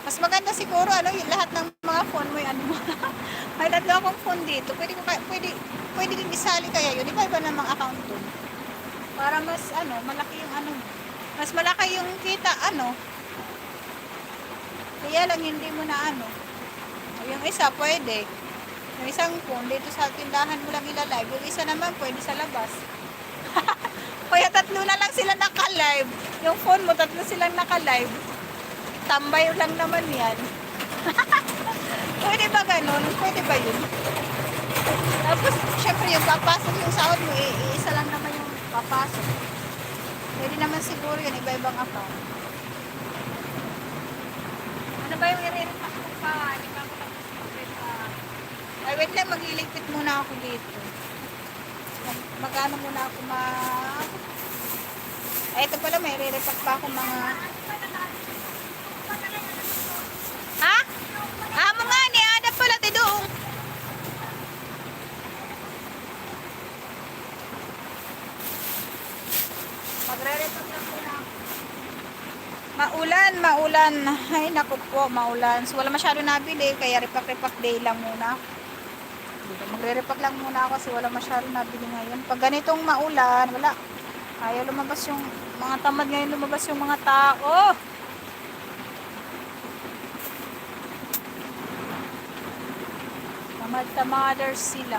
Speaker 1: Mas maganda siguro yung lahat ng mga phone mo yung ano mo. May tatlo akong phone dito. Pwede din isali kaya yun. Iba-iba namang account doon. Para mas malaki yung mas malaki yung kita Kaya lang hindi mo na Yung isa pwede. Yung isang phone dito sa tindahan mo lang ilalive. Yung isa naman pwede sa labas. Kaya tatlo na lang sila naka-live. Yung phone mo tatlo silang naka-live. Tambay lang naman yan. Pwede ba ganun? Pwede ba yun? Tapos, syempre yung papasok yung sahod mo, isa lang naman yung papasok. Pwede naman siguro yun, iba-ibang account. Ano ba yung i-repack ko pa? Hindi pa ako tapos mag-repack. Ay, wait lang, magliligpit muna ako dito. Magano muna ako Ay, ito pala, may i-repack pa ako mga... Ha? Mga ni ada pala tidong. Magre-repack lang muna. Maulan. Ay, naku po, maulan. So, wala masyado nabili, kaya repack day lang muna. Magre-repack lang muna ako kasi wala masyado nabili ngayon. Pag ganitong maulan, wala. Ayaw lumabas yung mga tamad ngayon, lumabas yung mga tao. Tamad-tamaders sila.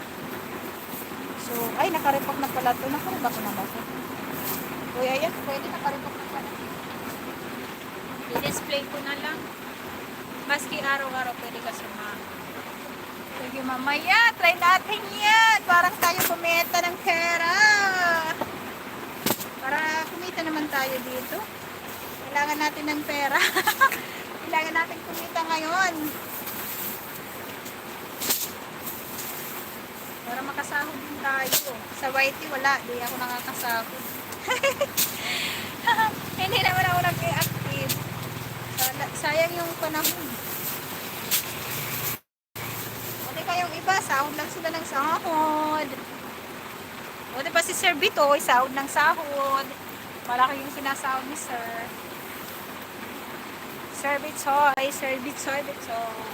Speaker 1: So, ay, nakarepack na pala ito. Nakarepack na ba ito? Uy, ayan, pwede nakarepack na pala. I-display ko na lang. Maski araw-araw pwede ka sumama. Sige, mamaya, try natin yan. Parang tayo kumita ng pera. Para kumita naman tayo dito. Kailangan natin ng pera. Kailangan natin kumita ngayon. Para makasahod din tayo. Sa YT wala, di ako nakakasahod. Hindi naman ako nag-active. Sayang yung panahon. Pati kayong iba, sahod lang sila ng sahod. O O, diba si Sir Bitoy, sahod ng sahod. Malaki yung sinasahod ni Sir. Sir Bitoy, Sir Bitoy, Bitoy.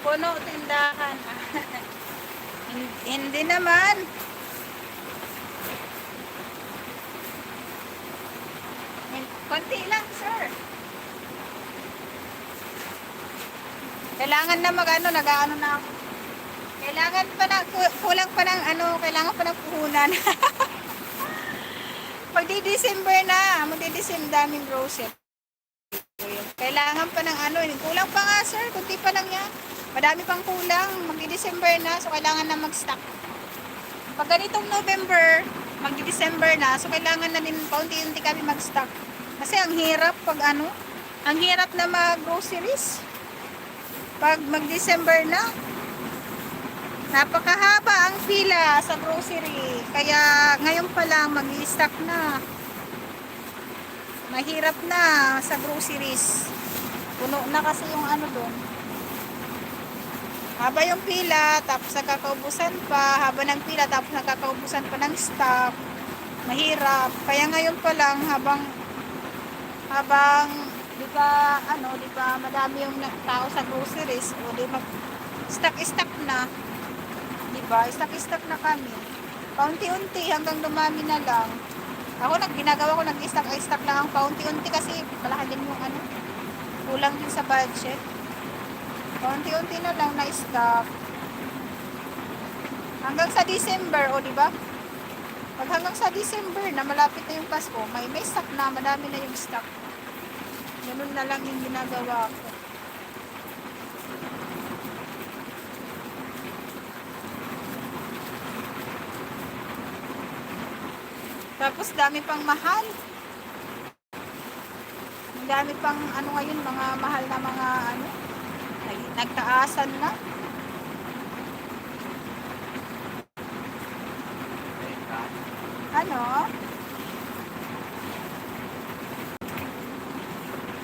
Speaker 1: Puno tindahan. Hindi naman. Konti lang, sir. Kailangan na mag-ano, nag-ano na ako. Kailangan pa na, kulang pa ng ano, kailangan pa ng puhunan. Pag di-December na, magdi-December daming grocery. Kailangan pa ng ano, kulang pa nga sir, kunti pa lang yan. Madami pang kulang, magdi-December na, so kailangan na mag-stock. Pag ganitong November, magdi-December na, so kailangan na din paunti-unti kami mag-stock. Kasi ang hirap pag ano, ang hirap na mag-groceries. Pag mag-December na, napakahaba ang pila sa grocery. Kaya ngayon pa lang mag-i-stock na. Mahirap na sa groceries. Puno na kasi yung ano doon. Haba yung pila, tapos nagkakaubusan pa. Haba ng pila, tapos nagkakaubusan pa ng stock. Mahirap. Kaya ngayon pa lang, habang di ba madami yung tao sa groceries, o di mag stock na. Di ba? Stock na kami. Paunti-unti hanggang dumami na lang. Ako ginagawa ko nag-stock lang ang paunti-unti kasi malaki din yung ano, kulang din sa budget. Paunti-unti na lang na stock. Hanggang sa December, o di ba? Pag hanggang sa December na malapit na yung Pasko, may stock na, madami na yung stock. Ganun na lang yung ginagawa ko. Tapos dami pang mahal. Dami pang ano ngayon, mga mahal na mga ano, nagtaasan na. Ano?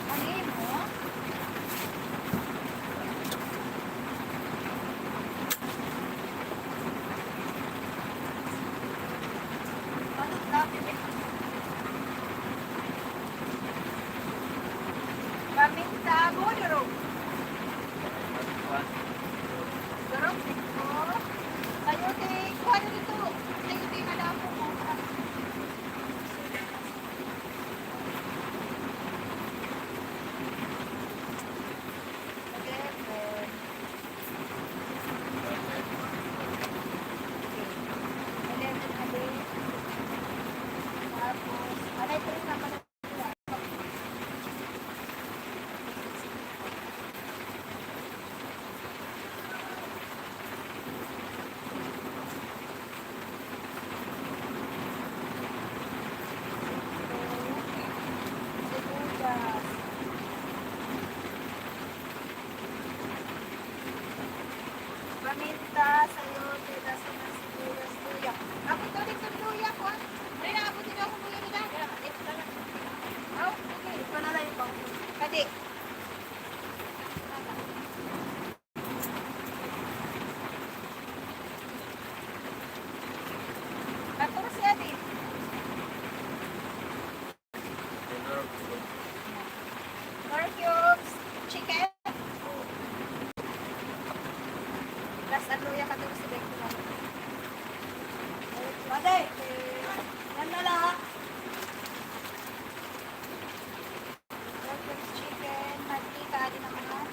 Speaker 1: Ano yun mo? Ano sabi? Paminta, bolero. Garong dito. Sayote, kuha na dito. Sayote, malabo mo. Paminta, sayote, nasa na sibuyas, luya. Abot daw dito ng luya ko. Ay, naabot din ako ng luya nila. Ito na lang. Oh, okay. Ito na lang yung Kadi. Katuro siya din. More cubes, chicken. Plus, ang luya katuro si Becky. Ate, yan na lang. Welcome chicken, mantika, adi naman na.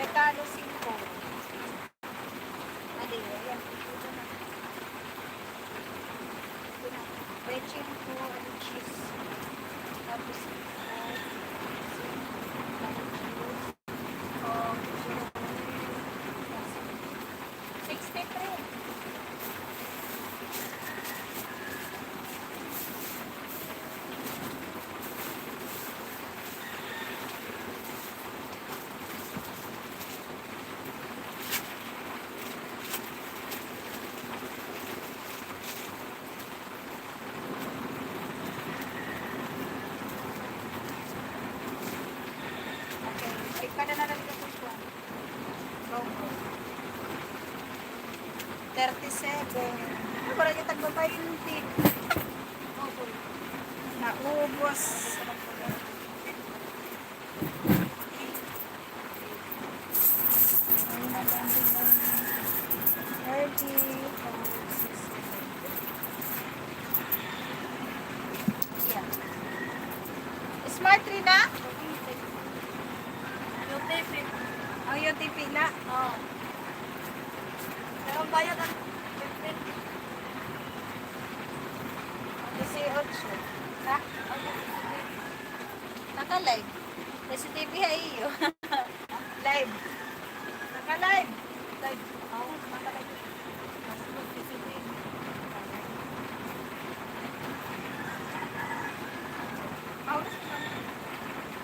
Speaker 1: Regalo 5. Adi, ayan. Ito na. Ito na. Veggie ko, cheese. Tapos, 63. Okay, ay kada na lang ito po. Go. 37. Ano ba yung tagbabay yung tip? Naubos. Smart 3 na? UTP. Ang UTP na? Oo. Pero ang bayad ang 15. 18. Ha? Naka-live. CCTV ay iyo. Live. Naka-live. Live. Oo, naka-live. CCTV.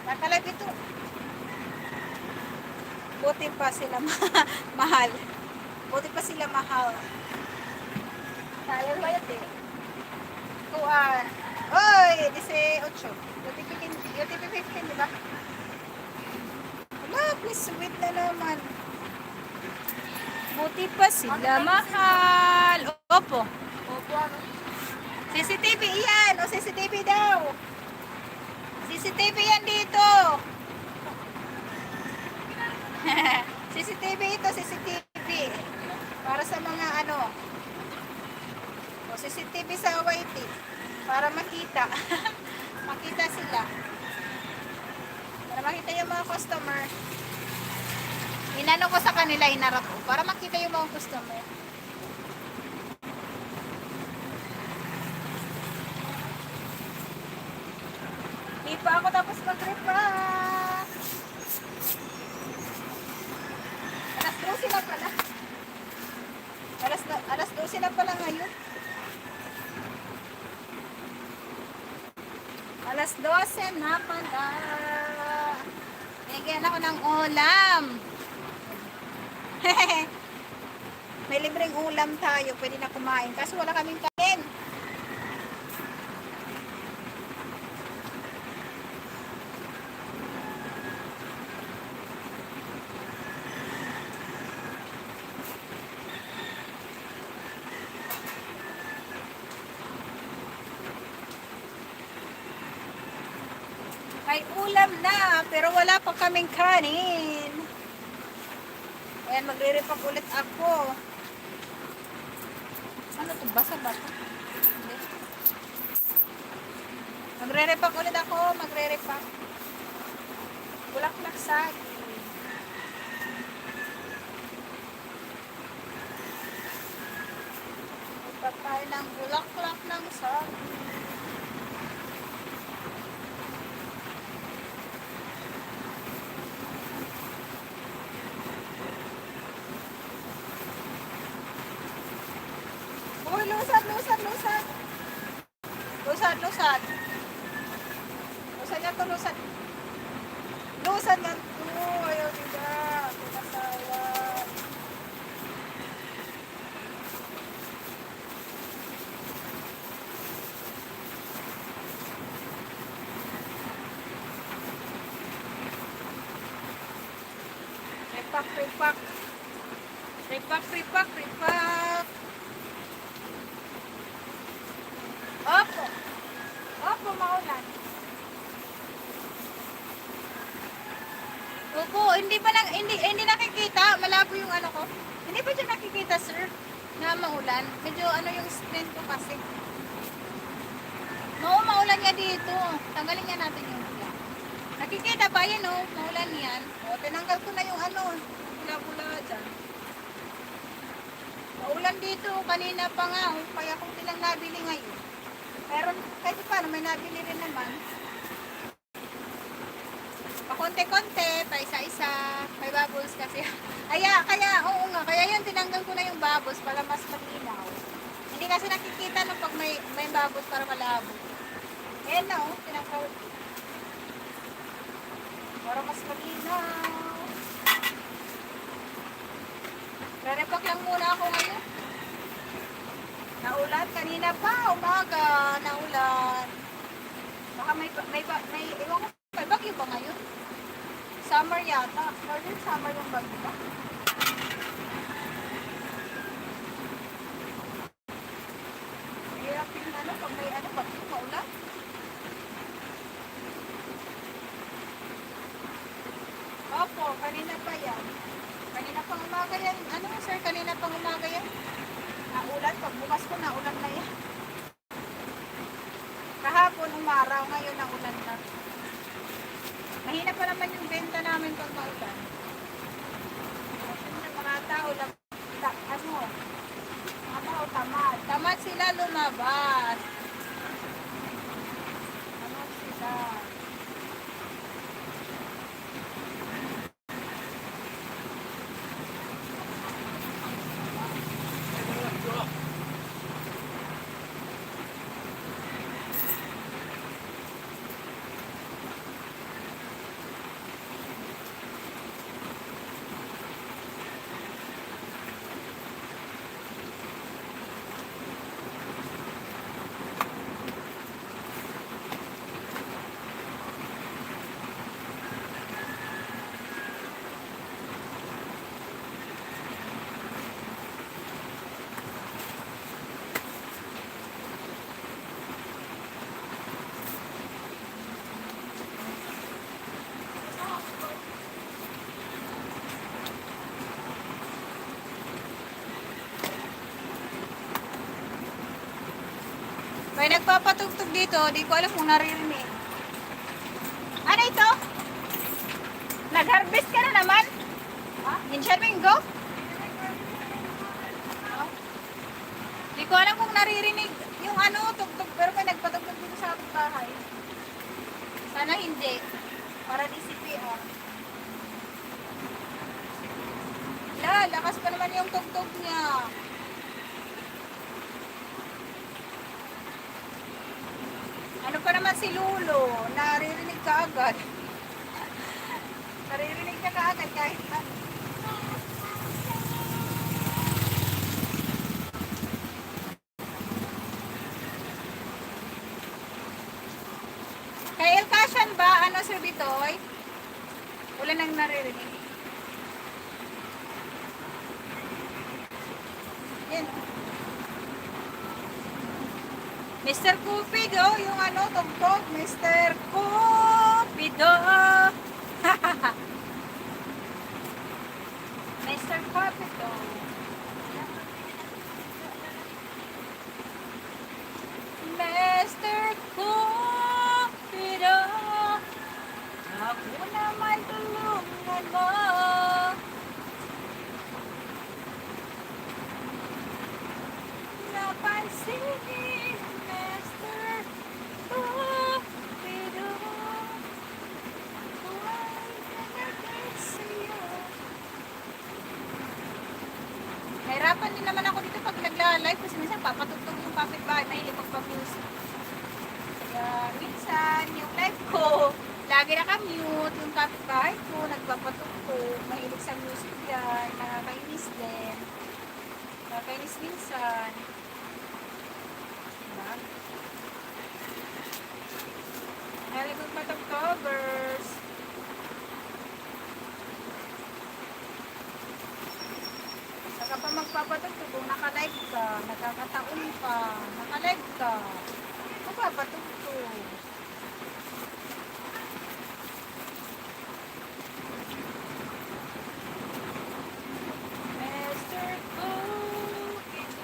Speaker 1: Naka-live ito. Buti pa sila mahal. Buti pa sila mahal. Sayang ba yun eh? Kuan. Oy, 18. UTP 15, di ba? Wala, please, sweet na naman. Buti pa sila mahal. Opo. Opo, ano? CCTV yan. O, CCTV daw. CCTV yan dito. CCTV ito, CCTV. Para sa mga ano. O, CCTV sa YT. Para makita. Makita sila. Para makita yung mga customer. Inano ko sa kanila, inarap ko. Para makita yung mga customer. Di pa ako tapos mag-repack. Alas 12 na pala. Alas 12 na pala ngayon. Alas 12 na pala. Bigyan ako ng ulam. May libreng ulam tayo. Pwede na kumain. Kaso wala kaming kain. May ulam na, pero wala pa kaming kanin. Ayan, magre-repack ulit ako. Ano to? Basa-basa? Hindi. Magre-repack ulit ako, magre-repack. Bulaklak saging. Repack tayo ng bulaklak ng saging. Uy, lusad. Lusad yan to, lusad. Lusad yan to. Ayaw diba. Pinasawa. Repack. Opo, maulan. Opo, hindi nakikita. Malabo yung ano ko. Hindi pa dyan nakikita, sir. na maulan. Medyo ano yung screen ko kasi. Oo, maulan nga dito. Tanggalin nga natin yung ulan. Nakikita ba yan oh? Maulan yan. O, tinanggal ko na yung ano. Bula-bula dyan. Maulan dito. Kanina pa nga. Oh. Kaya kung silang nabili ngayon. Pero kahit paano may nabili rin naman. Pakonte-konte, pa isa-isa. May bubbles kasi. Kaya, oo nga. Kaya yun, tinanggal ko na yung bubbles para mas malinaw. Hindi kasi nakikita no pag may bubbles para malabo. Ayan na oh, tinanggal. Para mas malinaw. Re-repack lang muna ako ngayon. Naulan kanina pa, umaga, naulan. Baka may ewan ko, may bagyo ba ngayon? Summer yata. Northern summer yung bagyo ba? Hirap yung ano, pag may ano, bagyo, maulan. Opo, kanina pa yan. Kanina pang umaga yan. Ano sir, kanina pang umaga yan? Naulan, pagbukas ko naulan na yan. Kahapon umaraw, ngayon naulan na. Mahina pa naman yung benta namin pag maulan. Kasi mga tao lang, mga tao tamad. Tamad sila lumabas. Tamad sila. May nagpapatugtog dito, di ko alam kung naririnig. Ano ito? Nag-harvest ka na naman? Ha? Minsan Mingo? Di ko alam kung naririnig yung ano, tugtog, pero may nagpatugtog dito sa ating bahay. Sana hindi. Para di CPR. Lakas pa naman yung tugtog niya. Ano pa naman si Lulo? Naririnig ka agad. Naririnig ka agad kahit ano. Kay El Cashan ba? Ano Sir Bitoy? Wala nang naririnig. Yan. Mr. Cupido, yung ano, tugtog. Mr. Cupido. Mr. Cupido. Mr. Cupido. Ako naman tulungan mo. Napansin. Nahirapan din naman ako dito pag nagla-live kasi minsan papatugtog yung kapitbahay, mahilig magpa-music. Kaya minsan yung live ko, lagi naka-mute yung kapitbahay ko, nagpapatugtog, mahilig sa music yan, nakakainis din. Nakakainis minsan. Diba? Very good patugtogers. Saka pa magpapatugtog kung naka-live ka, nagkakataon pa, naka-live ka, magpapatugtog. Mr. Cupido.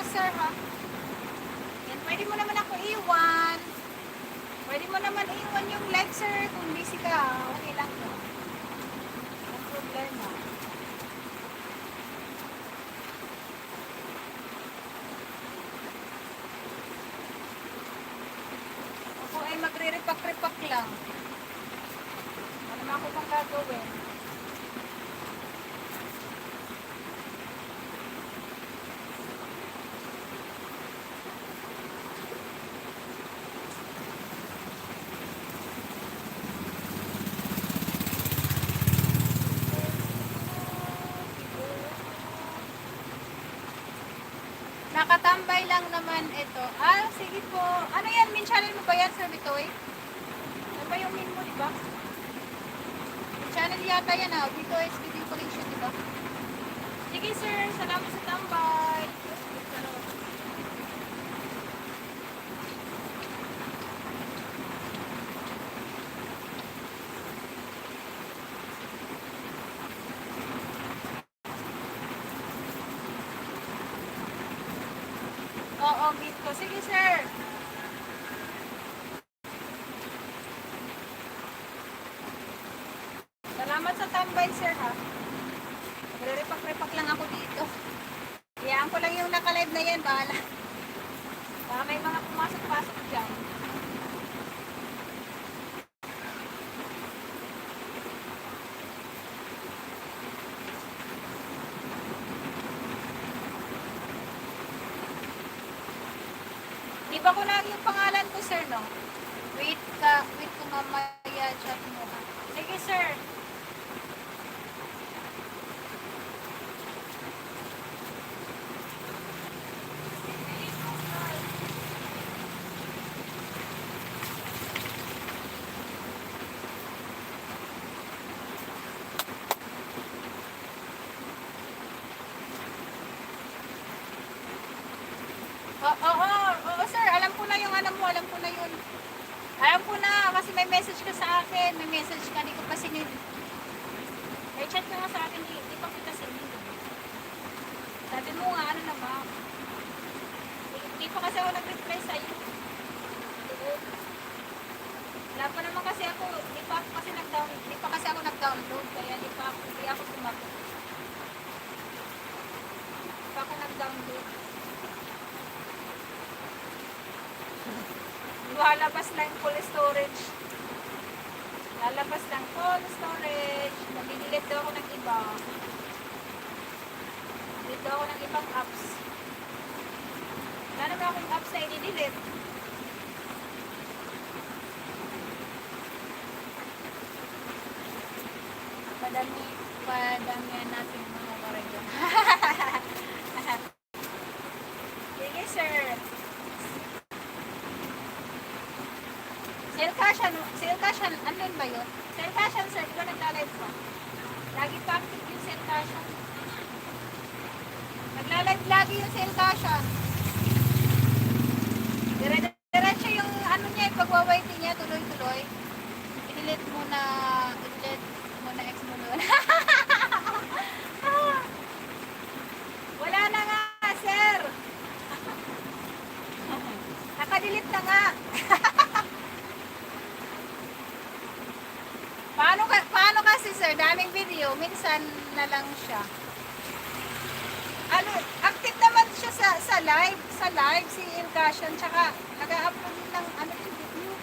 Speaker 1: sir, ha? Yan, pwede mo naman ako iwan. Pwede mo naman iwan yung live, sir. Kung busy ka, okay lang yun. Ang problema. Ako ay magre-repack-repack lang. Ano naman ako pang gagawin? Nakatambay lang naman ito. Ah, sige po. Ano yan? Min channel mo ba yan, Sir Bitoy? Ano ba yung min mo, di ba? Min channel yata yan, ah. Bitoy's Video Collection, di ba? Sige, sir. Salamat sa tambay. Oo, meet ko. Sige, sir. Salamat sa tambay, sir, ha. Magre-repack-repack lang ako dito. Iyaan ko lang yung naka-live na yan, bahala. Baka may mga pumasok-pasok dyan. Di ba ko lagi yung pangalan ko, sir, no? Wait ko mamaya, chat mo, ha. Sige, sir. Oo, sir. Alam ko na yung ano mo. Alam ko na yun. Alam ko na. Kasi may message ka sa akin. May message ka. Di ko pa sinid. May chat ka nga sa akin. Di pa kita sinid. Sabi mo nga, ano na ba? Di pa kasi ako nag-reply sa'yo. Wala pa naman kasi ako. Di pa kasi ako nag-download. Kaya di ako sumagot. Di pa ako nag-download. Lalabas lang full storage. Lalabas lang full storage. Nag-delete daw ako ng iba. Delete daw ako ng ibang apps. Wala naman akong apps na i-delete. Padamihan natin mga karayon. Sige, sir. Sale cash, ano yun ba yun? Sale cash, sir, di ba nagla-live ko? Lagi pa active yung sale cash. Nagla-live lagi yung sale cash. Diretso yung ano niya, yung pagwawaiti niya, tuloy-tuloy. I-delete mo na X mo doon. Wala na nga, sir. Naka-delete na nga. Paano kasi, sir, daming video, minsan na lang siya. Ano, active naman siya sa live si Ilcashan, tsaka nag-upload ng ano yung video.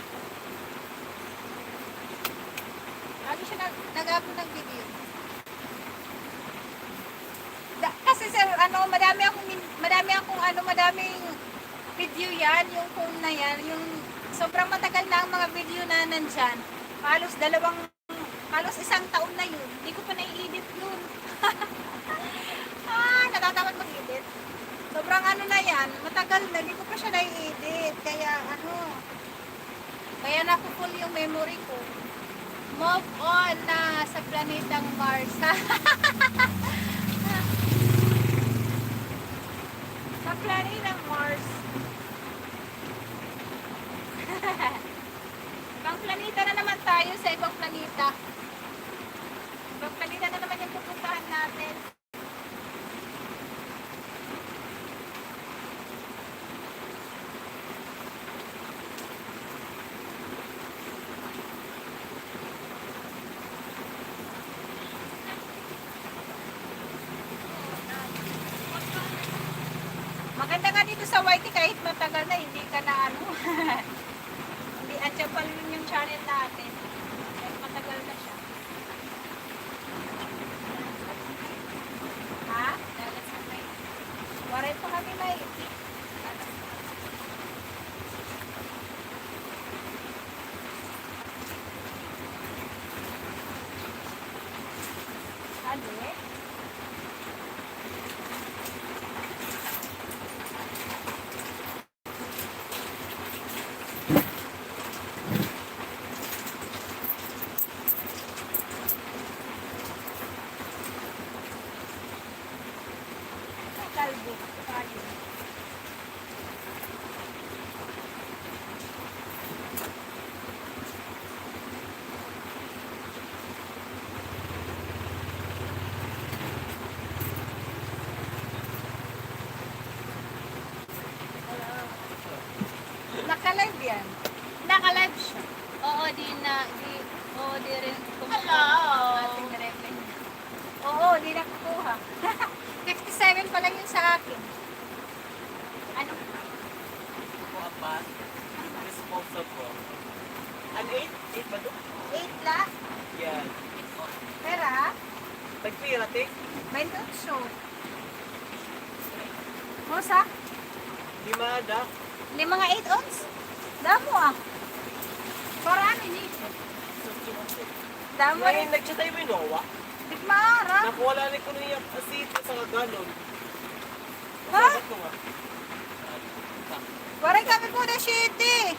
Speaker 1: Lagi siya nag-upload ng video. Kasi, sir, ano, madaming video yan, yung kung na yan, yung sobrang matagal na ang mga video na nandyan. Halos isang taon na yun. Hindi ko pa nai-edit yun. Natatamad mag-edit. Sobrang ano na yan. Matagal na. Hindi ko pa siya nai-edit. Kaya naku-full yung memory ko. Move on na sa planetang Mars. Sa planetang Mars. Ibang planeta na naman tayo sa ibang planeta. Ibang planeta na naman yung pupuntahan natin. Hindi. Kalbo. Kalbo. Naka-live yan. Naka-live siya.
Speaker 7: Oo, di rin
Speaker 1: Hello.
Speaker 7: ating revenue.
Speaker 1: Oo, di nakukuha. 57 pa lang yun sa akin. Ano?
Speaker 2: Ako ang pa. Responsible. Ano 8? 8 ba ito?
Speaker 1: 8 la?
Speaker 2: Yan.
Speaker 1: Pera?
Speaker 2: Tagpira, te.
Speaker 1: 28. Musa?
Speaker 2: Limada.
Speaker 1: Di mga 8 ons? Damo ah. Parami ni. Damo
Speaker 2: Ngayon,
Speaker 1: rin.
Speaker 2: nag-chat tayo may Noah.
Speaker 1: Di maara.
Speaker 2: Nakuwala rin ko niya asito sa ganon.
Speaker 1: Ha?
Speaker 2: Sabat ko nga.
Speaker 1: Waray kami po na city.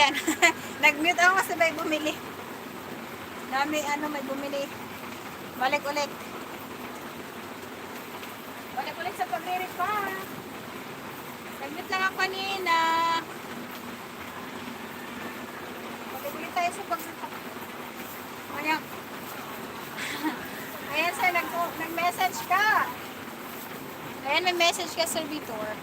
Speaker 1: Ayan. Nag-mute ako kasi may bumili. May bumili. Balik ulit. Balik ulit sa pagre-repa. Nag-mute lang ako kanina. Balik ulit tayo sa pagre-repa. Ayan. Ayan sir, nag-message ka. Ayan, nag-message ka, Sir Vitor.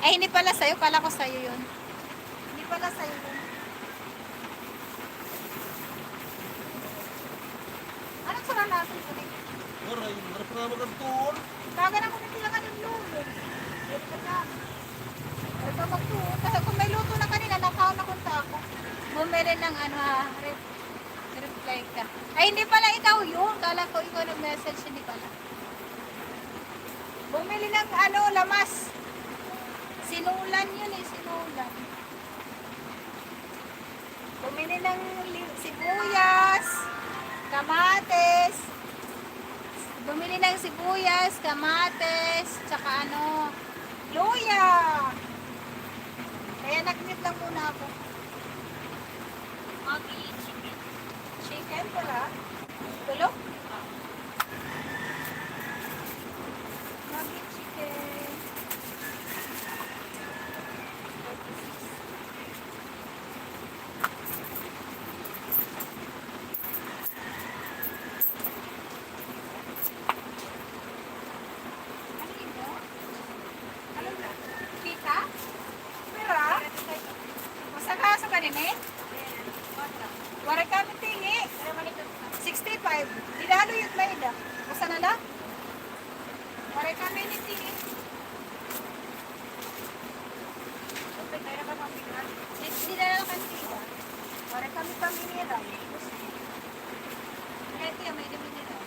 Speaker 1: Ay, hindi pala sa'yo. Kala ko sa'yo yun. Hindi pala sa'yo yun. Anong sura natin ulit?
Speaker 3: Aray, harap nga mag-tour.
Speaker 1: Tawagan ako na sila ng lulo. Ito magtuo. Kasi kung may luto na kanina, nakakunta ako. Bumili ng reply ka. Ay, hindi pala ikaw yun. Kala ko ikaw nag-message, hindi pala. Bumili ng lamas. Sinulan yun eh, sinulan. Bumili ng sibuyas, kamates. Bumili ng sibuyas, kamates, tsaka luya. Kaya nag-mute lang muna ako.
Speaker 7: Okay, chicken.
Speaker 1: Chicken pala. Tulog? Maggi chicken. Ano ito? Ano na? Pita? Pera? Masakaso ka din eh? Waray kami tingi. 65. Dinalo yung may da. Basta na lang? Waray kami ni tingi. Dinalo kami tingi. Waray kami paminira. Ito yung may diminira.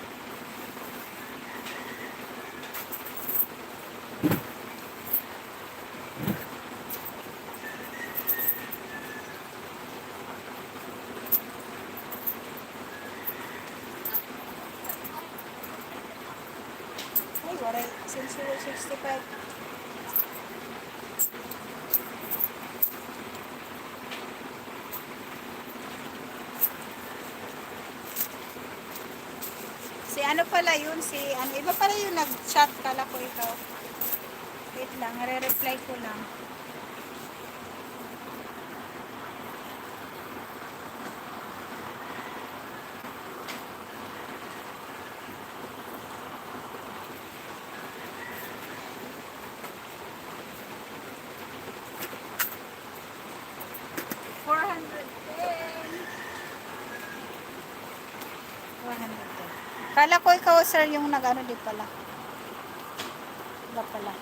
Speaker 1: Ay, waray. Since 65. Si ano pala yun? Iba pala yung nag-chat. Kala ko ikaw. Wait lang. Re-reply ko lang. Kala ko ikaw, sir, yung nag-ano di pala. Iba pala.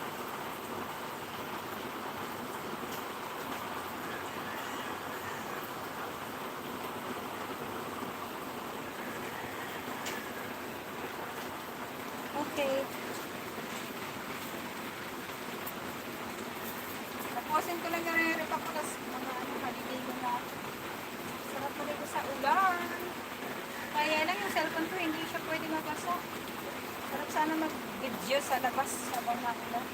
Speaker 1: Okay. Tapusin ko lang yung rep ako kasi maliligo na. Sarap maligo sa ulan. Kaya lang yung cellphone ko, hindi siya pwede mabasa. Sarap sana mag-video sa labas sa bawang ulan.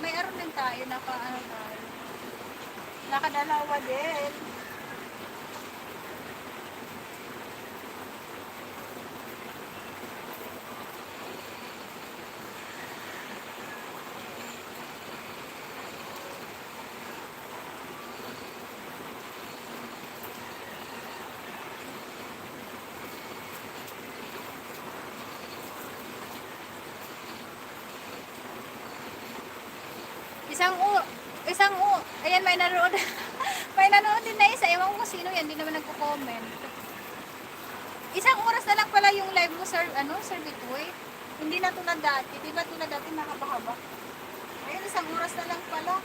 Speaker 1: may aron din tayo, naka-ano tayo. Nakadalawa din. Ayan, may nanood. May nanood din na isa. Ewan ko sino yan, hindi naman nagko-comment. Isang oras na lang pala yung live mo, sir, Sir Bitoy. Hindi na tulad dati. Di ba tulad dati nakabahaba? Ayan, isang oras na lang pala.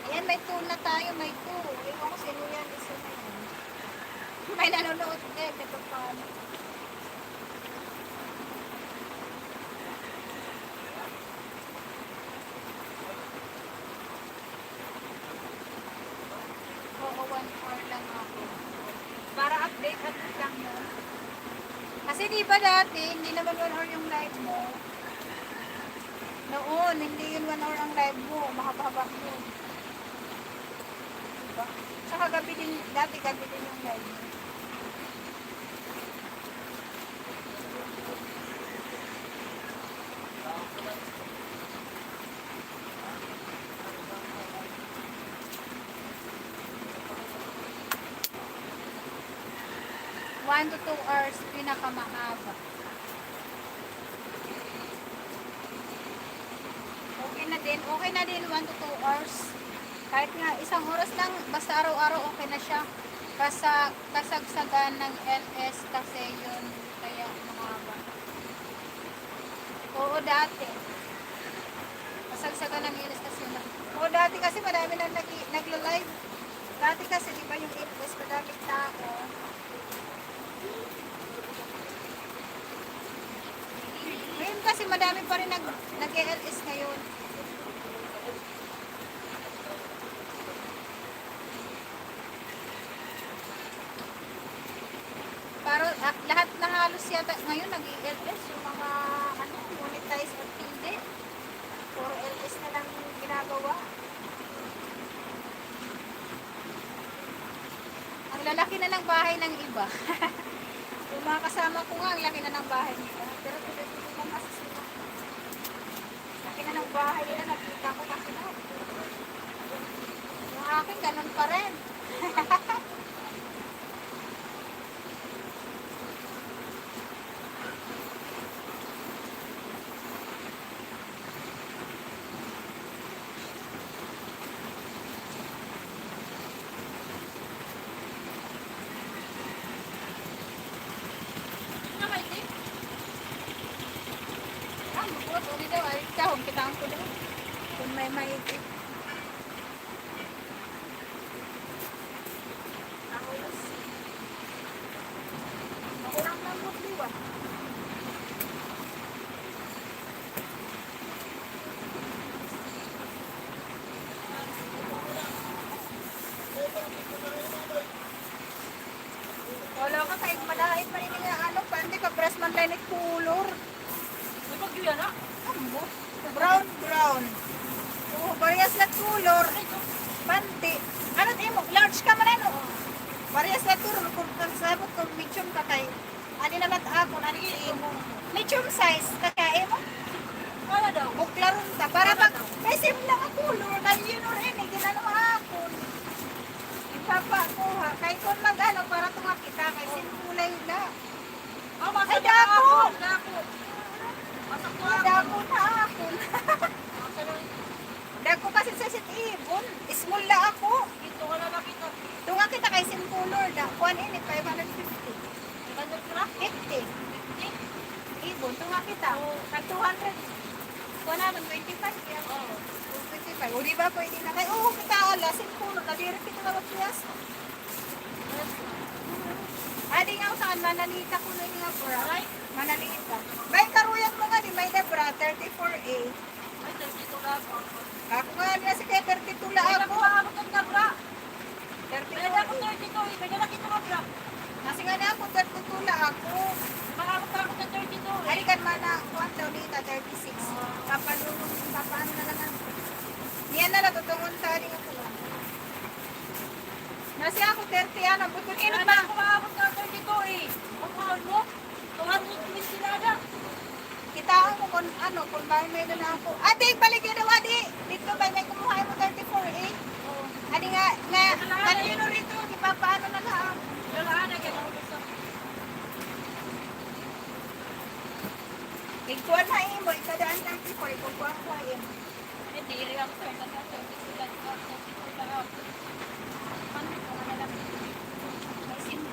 Speaker 1: Ayan, may 2 na tayo, may 2. Ewan ko sino yan, isa na yan. May nanonood din, ito pa. Oo, 1 hour lang ako. Para update lang mo. Kasi di ba dati, hindi naman 1 hour yung live mo. Noon, hindi yun 1 hour ang live mo. Mahaba-haba mo. Diba? Saka gabi din, dati gabi din yung live mo. One to 2 hours, pinakamahaba. Okay na din 1 to 2 hours. Kahit nga isang oras lang, basta araw-araw okay na siya. Kasagsagan ng LS kasi yun, kaya mahaba. Oo, dati. Kasagsagan ng LS kasi yun. Oo, dati kasi marami na nagla-live. Dati kasi di ba yung LS, madaming tao. Ngayon kasi madami pa rin nag-LS ngayon. Pero lahat na halos yata ngayon nag-LS. Yung mga monetize at hindi. Puro LS na lang ginagawa. Ang lalaki na ng bahay ng iba. Yung mga kasama ko nga, ang laki na ng bahay nila. Pero tuloy-tuloy lang kasi sila. Laki na ng bahay nila, nakita ko kasi na. Yung akin, ganun pa rin. Kitang ko daw. Kung may maigit. Ahos. Makurang lang mo diwa. Wala ka kahit malahit pa rin nga pandi ka press man tayo color.
Speaker 2: May bagyo yan ah.
Speaker 1: Brown. Oh, parehas na color. Panti. Ano tayo mo? Large ka man ano? Parehas na color. Kung sabot kung medium ka kay. Ani naman ako, ani mo. Medium size kakain mo.
Speaker 2: Wala daw.
Speaker 1: Buklaron ta. Para pag may simple lang ang color. Dahil yun or ini. Ginano ako. Ipapakuha. Kay kung mag-ano para tumakita. Kay simulay na. Ay, dako! Dako na ako. Dako kasi sa sit-ibon. Small na ako.
Speaker 2: Ito wala nakita.
Speaker 1: Tunga kita kay simkulor na. Kuan ini 550. 50. Ibon, tunga kita. Kag 200. Kuan naman 25. Yan. 25. O di ba pwede na kay kita ala simkulor. Nadiri kita na magpiyas. Adi nga saan manalita ko na nga bra. Manalita. May karuyan mo nga di may na bra 34A.
Speaker 2: Ay, dito na ako.
Speaker 1: Ako nga na si kay 32 la
Speaker 2: Ay,
Speaker 1: ako.
Speaker 2: nakuha ka na bra.
Speaker 1: 32.
Speaker 2: May ako 32. May nakita ka bra.
Speaker 1: Kasi nga na ako 32 la ako.
Speaker 2: Makakita ako sa 32.
Speaker 1: Alikan man na kuwan daw nila, 36. Papaano na lang ang... Yan na lang, tutungon tali ako lang. Nasi ako 30, ano, butong inot ba?
Speaker 7: Ako maabot ka 32 eh. Ang mahal mo? 220 na na.
Speaker 1: Kitaan ko kung ano, kung ba may na ako. Ate, balik yun daw, adi. Dito ba, may kumuha mo 34, eh? Adi nga, kanino rito, di ba, paano na lang?
Speaker 7: Lalaan na ganun.
Speaker 1: Ikuan na imo, ikadaan 34, ikukuha ko imo.
Speaker 7: Hindi rin ako sir. Kasi 32 lang. 32 lang ako. Ano ito? Ano lang? May sim.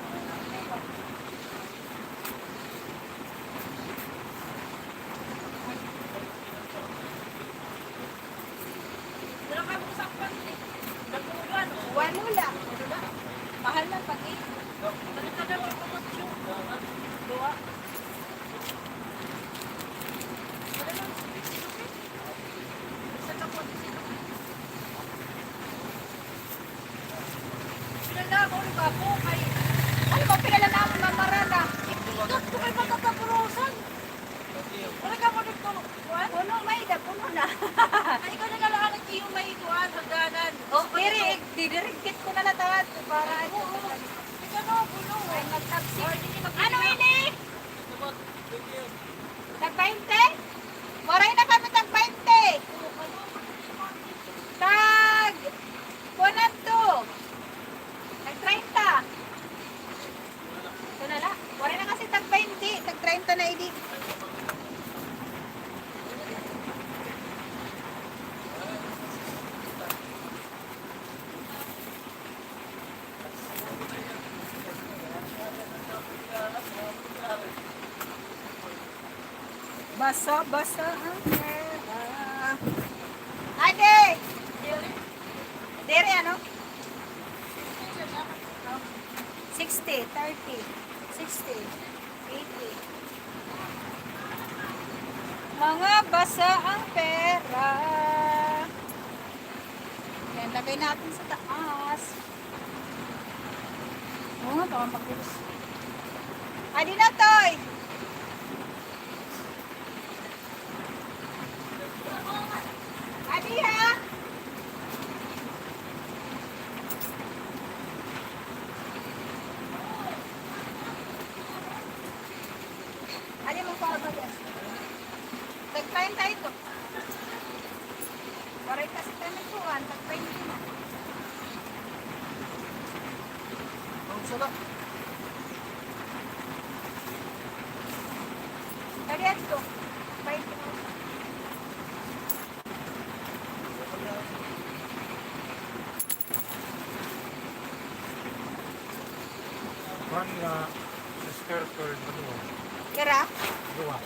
Speaker 7: Wala ka mong sakpan eh. Nagpugan.
Speaker 1: Walo lang.
Speaker 7: Mahal lang pag eh. Ano ka na magpapatyo? Dua. Wala lang. Isa lang po. Pinala ako rin ba po kay...
Speaker 1: Ano ba, pinala namin mamarala?
Speaker 7: Ikaw ko kay magkakapurusan. Wala ka mo dito.
Speaker 1: Puno, may da, puno na.
Speaker 7: Ay, ikaw na nalaan ang iyong may ituan, hagdanan.
Speaker 1: Oh, didirigkit ko na natawad para ano.
Speaker 7: Ikaw no, puno.
Speaker 1: Ay, mag-taxi.
Speaker 7: Ano ini?
Speaker 1: Tag-20? Moray na kami tag-20. Tag! Kunan to. Tag-30. Ito na lang. Moray na kasi tag-20. Tag-30 na idi. Basa-basa ang pera. Ate! Dere ano? 60, 30, 60, 80. Mga basa ang pera. Yan, lagay natin sa taas. Oo nga, baka magbulos. Adi na, Toy! Adi ha? Adi mo pa ba yan? Tag-time tayo ito. Waray kasi tayo nagpuan, tag-time din na.
Speaker 3: Ang sarap.
Speaker 1: Tadi ito. Bye.
Speaker 3: Kuhan nga, sister ko, ano,
Speaker 1: Kira?
Speaker 3: gawa.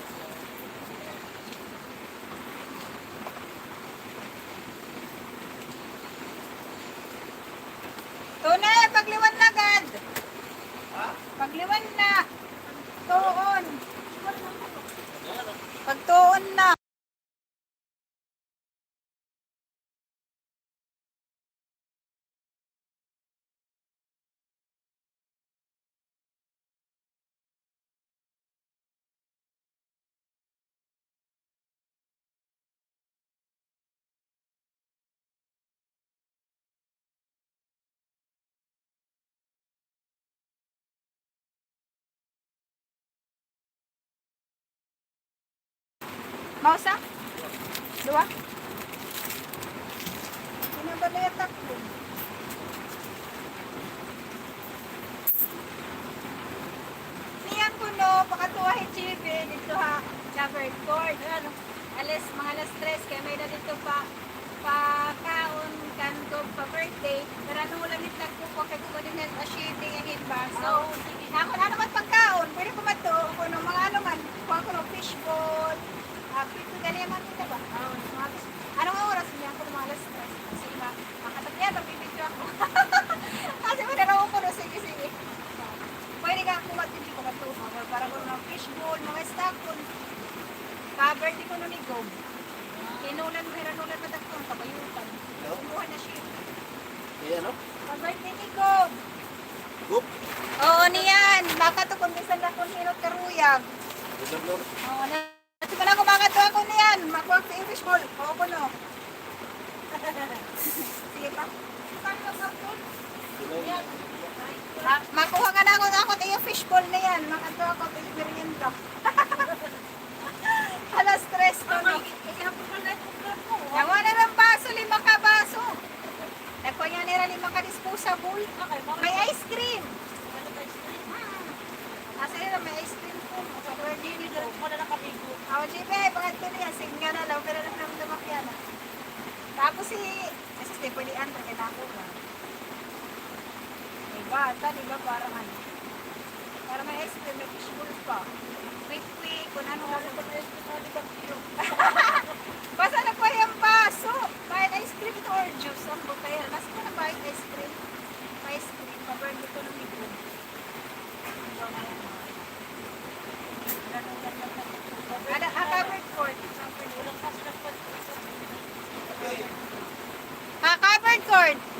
Speaker 1: Tunay, pagliwan na agad. Pagliwan na. Tuon. Pagtuon na. Mausa? Dua? Pinabalaya takbo. Niyan ko no, pakatuwahin chibi dito ha, covered court. Ano, mga alas 3, kaya may na dito kaon kan ko pa birthday. Pero ano mo lang nitag ko kay ko din na shading ang hinba. So, ako na naman pagkaon, pwede ko mato, kung ano, mga ano man, kuha ko ng fishball, pito gali man kita ba? Anong oras niya ako mga alas 3? Kasi makatagyan, magbibidyo ako. Kasi manaraw ko na, sige. Pwede ka kumat, hindi ko matuha. Para ko ng fishball, mga stock ko. Ka-birthday ko nun ni Gob. Kinulan mo, hiranulan mo dakong kabayutan. Kumuha na siya.
Speaker 3: Kaya ano?
Speaker 1: Ka-birthday ni Gob.
Speaker 3: Gob?
Speaker 1: Oo, niyan. Baka to kung bisan na kung hirot karuyag.
Speaker 3: Reservoir?
Speaker 1: Oo, na. Kasi pala ako fishball. Oo po, no. Sige pa. Makuha ka na ako yung fishball na yan. Makanto ako yung merienda. Alas stress ko, no. Yawa na ng baso, 5 ka baso. Nakuha niya nila 5 ka disposable. May ice cream. Asa nila may ice cream po. Sobrang gini ko. Ako, JB, bakit ko niya? Sige na lang, pero lang naman damakyan. Tapos kasi Stepanian, kaya na ako ba? Bata, di ba? Parang ano. Parang may ice cream, may fishbowl pa. Quick, kung ano nga lang may ice cream. Basta na pa yung baso. Kahit ice cream ito or juice. Ang bukaya. Nasa ko na ba yung ice cream? May ice cream. Paburn ko ng libro. Covered court. Covered court.